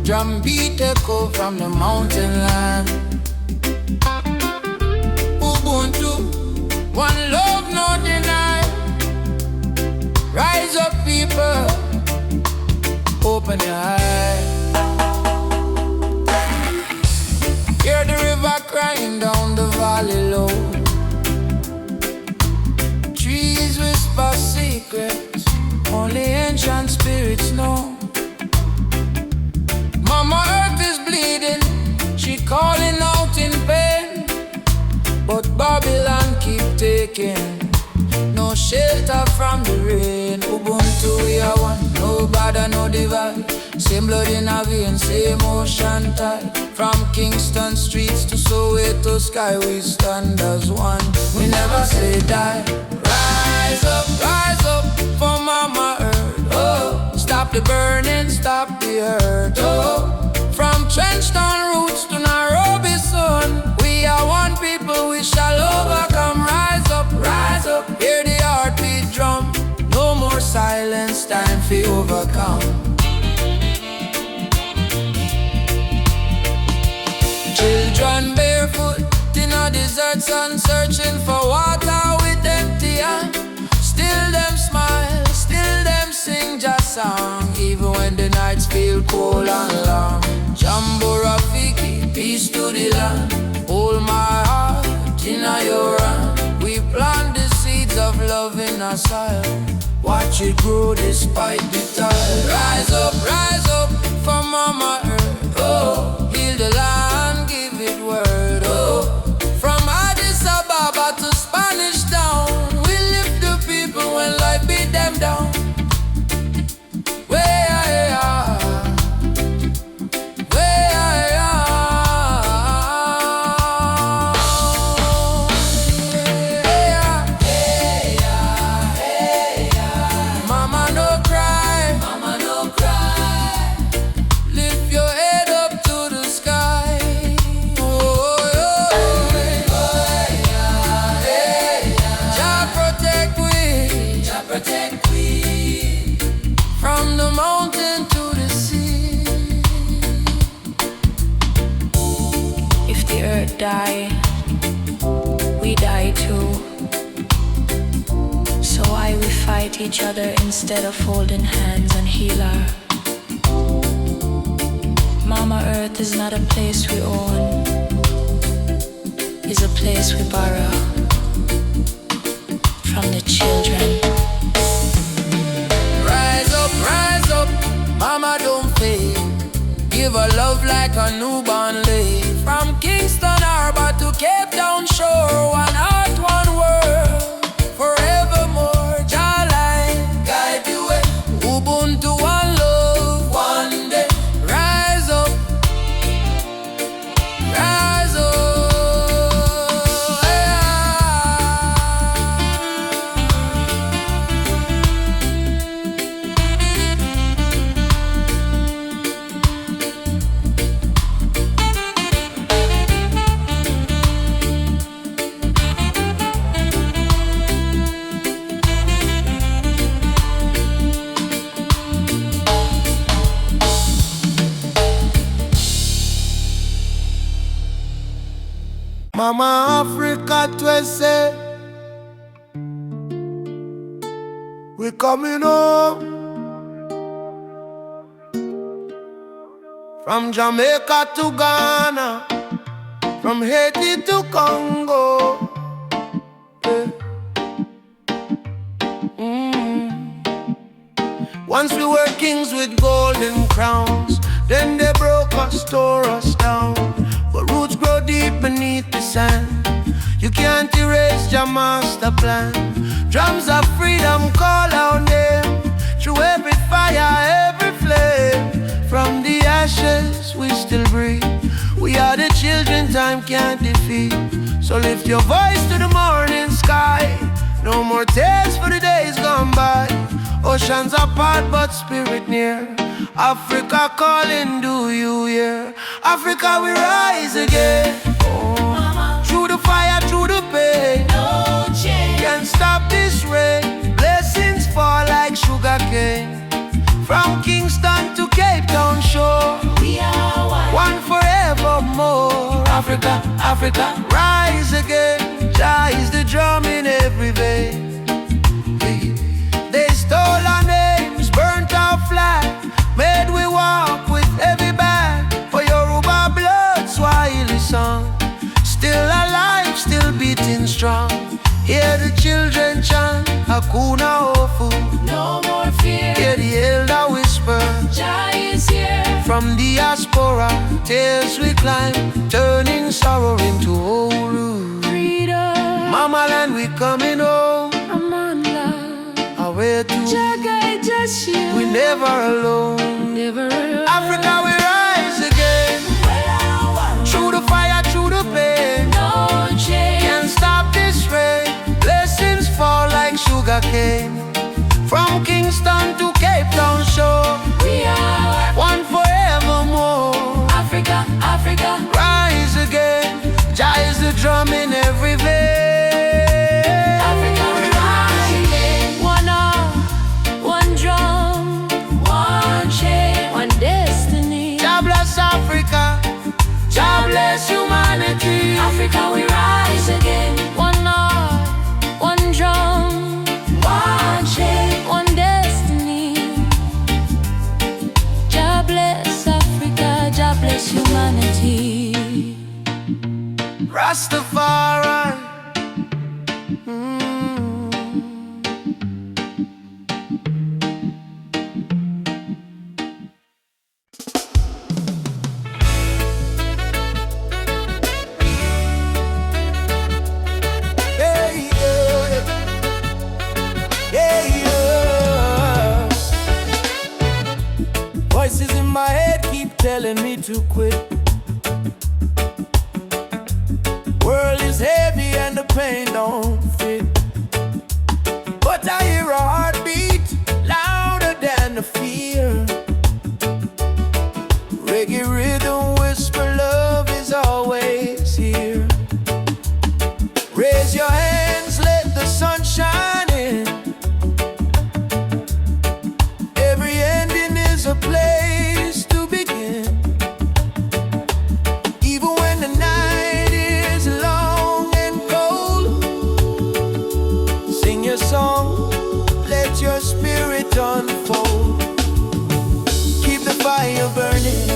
Drum beat echo from the mountain land. Ubuntu, one love, no deny. Rise up, people, open your eyes. Hear the river crying down the valley low. Trees whisper secrets only ancient spirits know. Mama Earth is bleeding, she calling out in pain. But Babylon keep taking no shelter from the rain. Ubuntu we are one, no bother, no divide. Same blood in our veins, same ocean tide. From Kingston streets to Soweto sky, we stand as one. We never say die. Rise up for Mama Earth. Oh, stop the burning, stop the hurt. Oh, from Trenchtown roots to Nairobi sun, we are one people, we shall overcome. Rise up, hear the heartbeat drum. No more silence, time for overcome. Children barefoot in a desert sun, searching for water with empty hand. Still them smile, still them sing just song, even when the nights feel cold and long. Jambo Rafiki, peace to the land. Hold my heart in your hand. We plant the seeds of love in our soil. Watch it grow despite the toil. Rise up for Mama Earth. Oh, heal the land, give it word. Oh, from Addis Ababa to Spanish Town, we lift the people when life beat them down. Die, we die too. So why we fight each other instead of holding hands and heal her? Mama Earth is not a place we own, it's a place we borrow from the children. Rise up, Mama don't fade. Give her love like a newborn lay. From Kingston Harbor to Cape Town shore, one heart, one world, forevermore. Jawline, guide the way. Ubuntu, one love, one day. Rise up, rise up. Mama Africa twese, we coming home. From Jamaica to Ghana, from Haiti to Congo. Once we were kings with golden crowns, then they broke us, tore us down. But roots grow deep beneath the sand. You can't erase your master plan. Drums of freedom call our name. Through every fire, every flame. From the ashes we still breathe. We are the children time can't defeat. So lift your voice to the morning sky. No more tears for the days gone by. Oceans apart but spirit near. Africa calling, do you hear? Africa we rise again. Oh. Through the fire, through the pain. No change. Can't stop this rain. Blessings fall like sugar cane. From Kingston to Cape Town shore. We are more. Africa, Africa, rise again. Jah is the drum in every vein. They stole our names, burnt our flag, made we walk with heavy bag. For Yoruba blood, Swahili song, still alive, still beating strong. Hear the children chant, Hakuna Hofu, No more fear, hear the elder whisper, Jah is here. from diaspora, tears we climb, turning sorrow into old. Freedom, Mama land, we coming home, I'm on love. away to, Jah guide just you. we never alone. Never alone. Africa, we rise again, through the fire, through the pain. No change. Can't stop this rain, blessings fall like sugar cane. From Kingston to Cape Town shore, We are one forevermore. Africa, Africa. Rise again, Jah is the drum in every vein. Africa, we rise again. One arm, one drum, one chain, one destiny. Jah bless Africa, Jah bless humanity. Africa, we rise again. One arm, one drum, one chain, one destiny. Jah bless Africa, Jah bless humanity. Rastafari. Hey, yeah. Yeah, yeah. Voices in my head keep telling me to quit. World is heavy and the pain don't fit. But I hear a heartbeat louder than the fear. Reggae rhythm whisper, love is always here. Raise your hands, let the sun shine in. Every ending is a place to begin. Even when the night is long and cold, sing your song, let your spirit unfold. Keep the fire burning,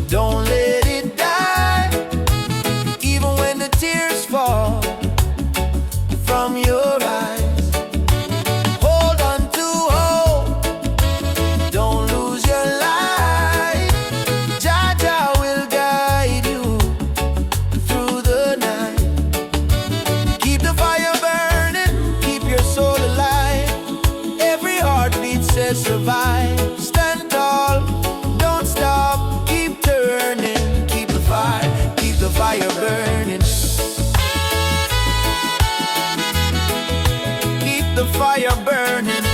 don't let it die. Even when the tears fall from your eyes, hold on to hope, don't lose your light. Jah Jah will guide you through the night. Keep the fire burning, keep your soul alive. Every heartbeat says survive. Stand tall, don't stop, keep turning. Keep the fire burning. Keep the fire burning.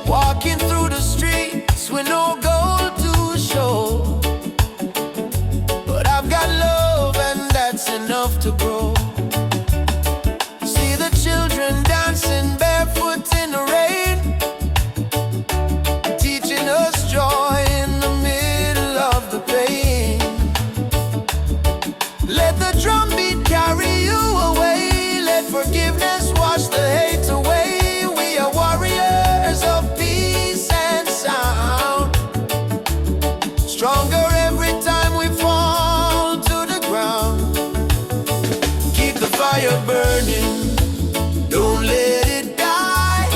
Walking through the streets with no goal to show, but I've got love and that's enough to grow. See the children dancing barefoot in the rain, teaching us joy in the middle of the pain. Let the drum beat carry you away, let forgiveness wash the hate away. We are warriors of peace and sound, stronger every time we fall to the ground. Keep the fire burning, don't let it die.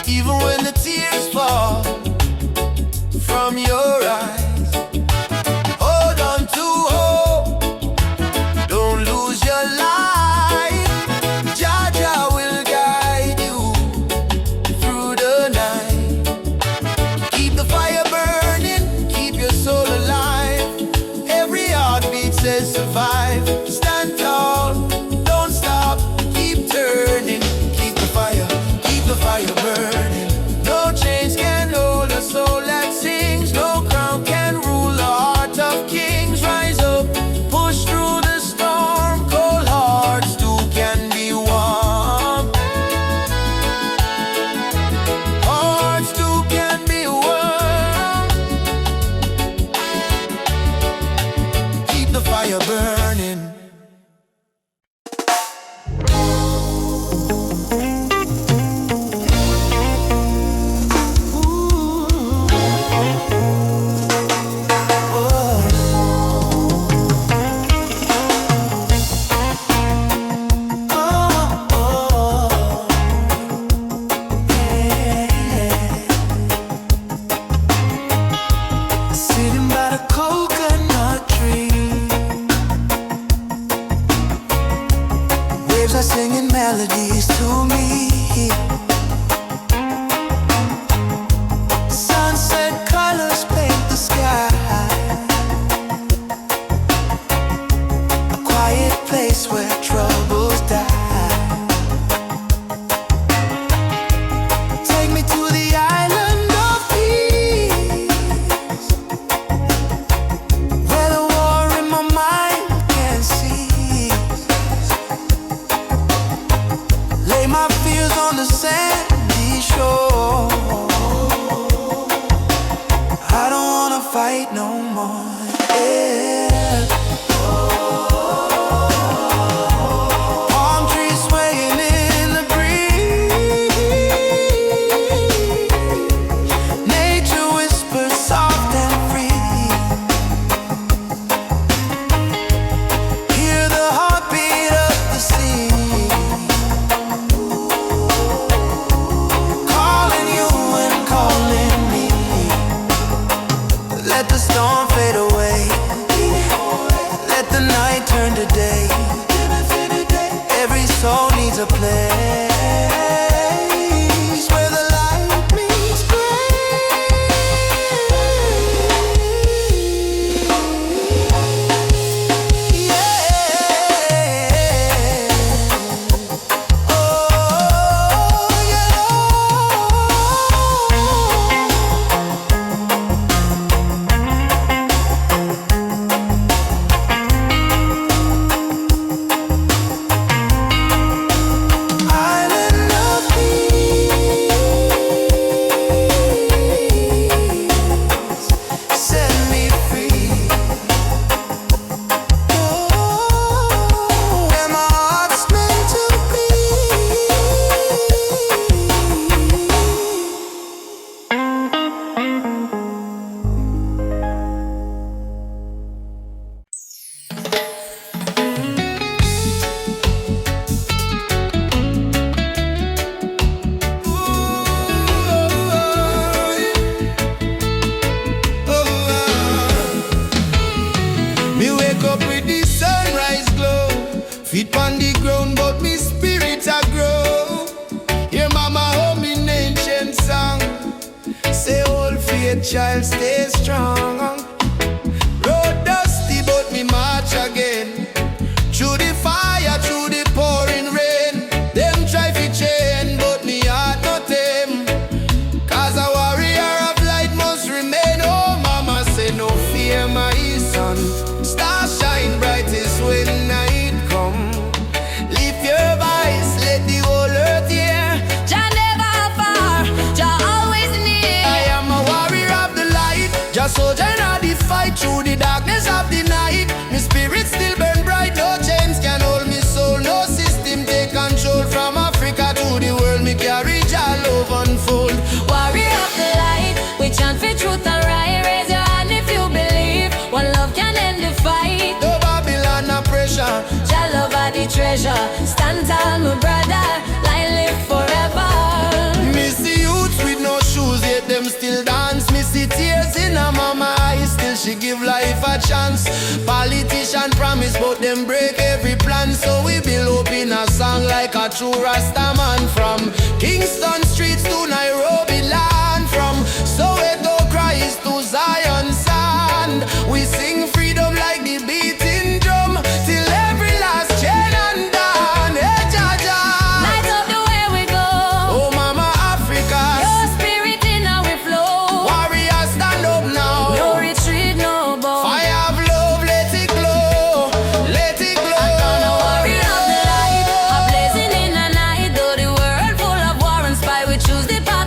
Even when the tears fall from your eyes, hold on to hope, don't lose your light. Jah are singing melodies to me. Sunset colors paint the sky. A quiet place where troubles die. Take me to the island of peace, where the war in my mind can cease. Lay my fears on the sandy shore. I don't wanna fight no more. Yeah. Palm trees swaying in the breeze. Nature whispers soft and free. Hear the heartbeat of the sea, calling you and calling me. Let the storm fade away. Let the night turn to day. Every soul needs a place where the light meets gray. Yeah. Oh, yeah. Island of peace, set me free. Oh, where my heart's meant to be. Me wake up with the sunrise glow, feet on the ground, but me spirit a grow. Hear mama hum in ancient song, say old faith child stay strong. Road dusty but me march again, through the fire, through the pouring rain. Them try fi chain, but me heart not them, 'cause a warrior of light must remain. Oh mama say no fear my son, stars shine brightest when night come. Lift your voice, let the whole earth hear. Jah never far, Jah always near. I am a warrior of the light, just soldier in the fight through the darkness of the night. My spirit still burn bright, no chains can hold me soul, no system take control. From Africa to the world, me carry Jah love unfold. Warrior of the light, we chant for truth and right. Raise your hand if you believe one love can end the fight. No Babylon, no pressure. Jah love are the treasure. Stand tall, my brother, light live forever. Me see youths with no shoes, yet them still dance. Me see tears in her mama eyes, still she give life a chance. Politician promise, but them break every plan. So we build up in a song like a true Rasta man. From Kingston streets to Nairobi land, from Soweto cries to Zion sand. We sing freedom like the beating drum, till every last chain undone. Hey, Jah Jah. Light up the way we go. Oh mama Africa, Your spirit in our flow. warriors stand up now. No retreat, no bow. Fire of love, let it glow, let it glow. I'm gonna warrior of the light, a blazing in the night. Though the world full of war and spy, we choose the path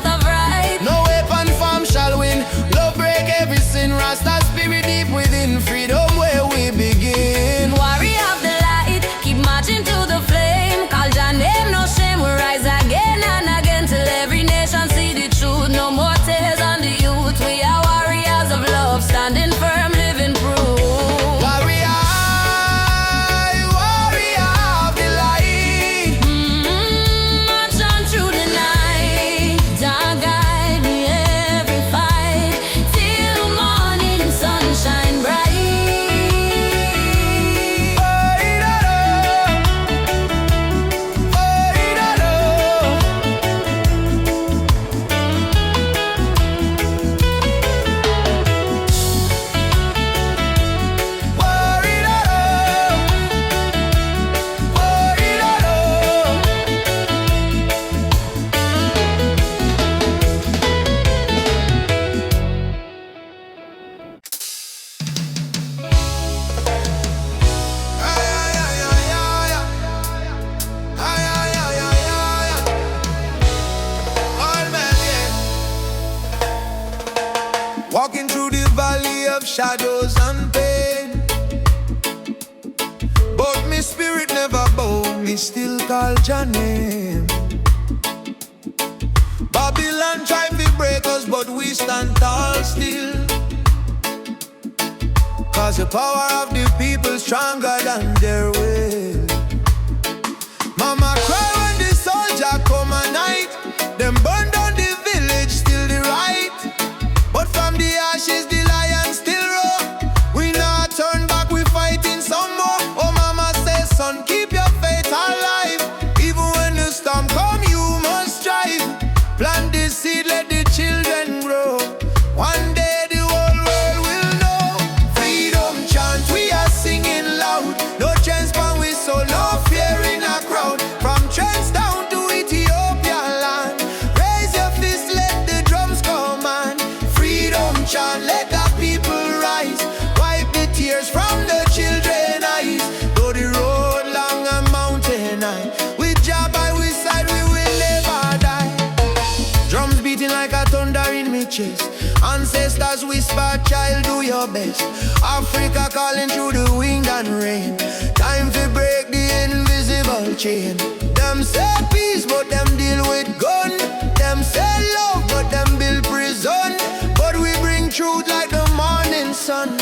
shadows and pain. But me spirit never bow, me still call your name. Babylon try to break us, but we stand tall still. Cause the power of the people stronger than their will. Mama cry when the soldier come at night. Them burn down the village, still the right. But from the ashes the lion still roar. We not turn back, we fighting some more. Oh mama says, son, keep your faith alive. Even when the storm come, you must strive. Plant the seed, let the children grow. One day the whole world will know. Freedom chant, we are singing loud. No chance pan we so no fear in a crowd. From trends down to Ethiopia land. Raise your fist, let the drums command. Freedom chant, let the people rise. Wipe the tears from the children's eyes. Though the road long and mountain high, with Jah by we side we will never die. Drums beating like a thunder in me chest. Ancestors whisper, child, do your best. Africa calling through the wind and rain. Time to break the invisible chain. Them say peace, but them deal with gun. Them say love, but them build prison. But we bring truth like the morning sun,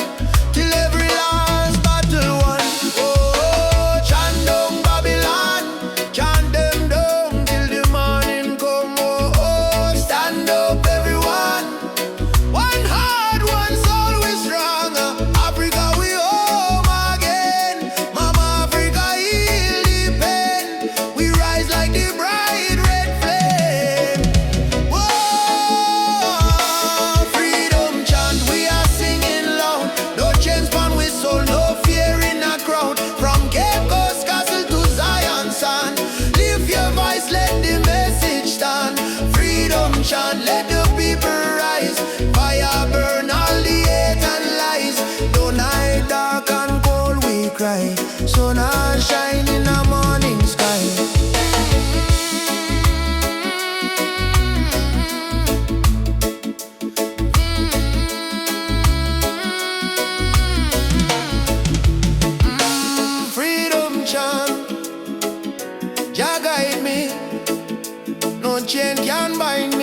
till every last battle won. Oh, chant down Babylon, chant them down till the morning come. Oh, oh, stand up everyone. One heart, one soul, we strong. Africa, we home again. Mama Africa, heal the pain. We rise like the bright red flame. Whoa, freedom chant, we are singing loud. No chains pan we soul, no fear in a crowd. From Cape Coast Castle to Zion sand. Lift your voice, let the message stand. Freedom chant, let the people rise. Fire burn all the hate and lies. Though night dark and cold we cry, sun and shine in the morning sky. Freedom chant, Jah guide me. No chain can bind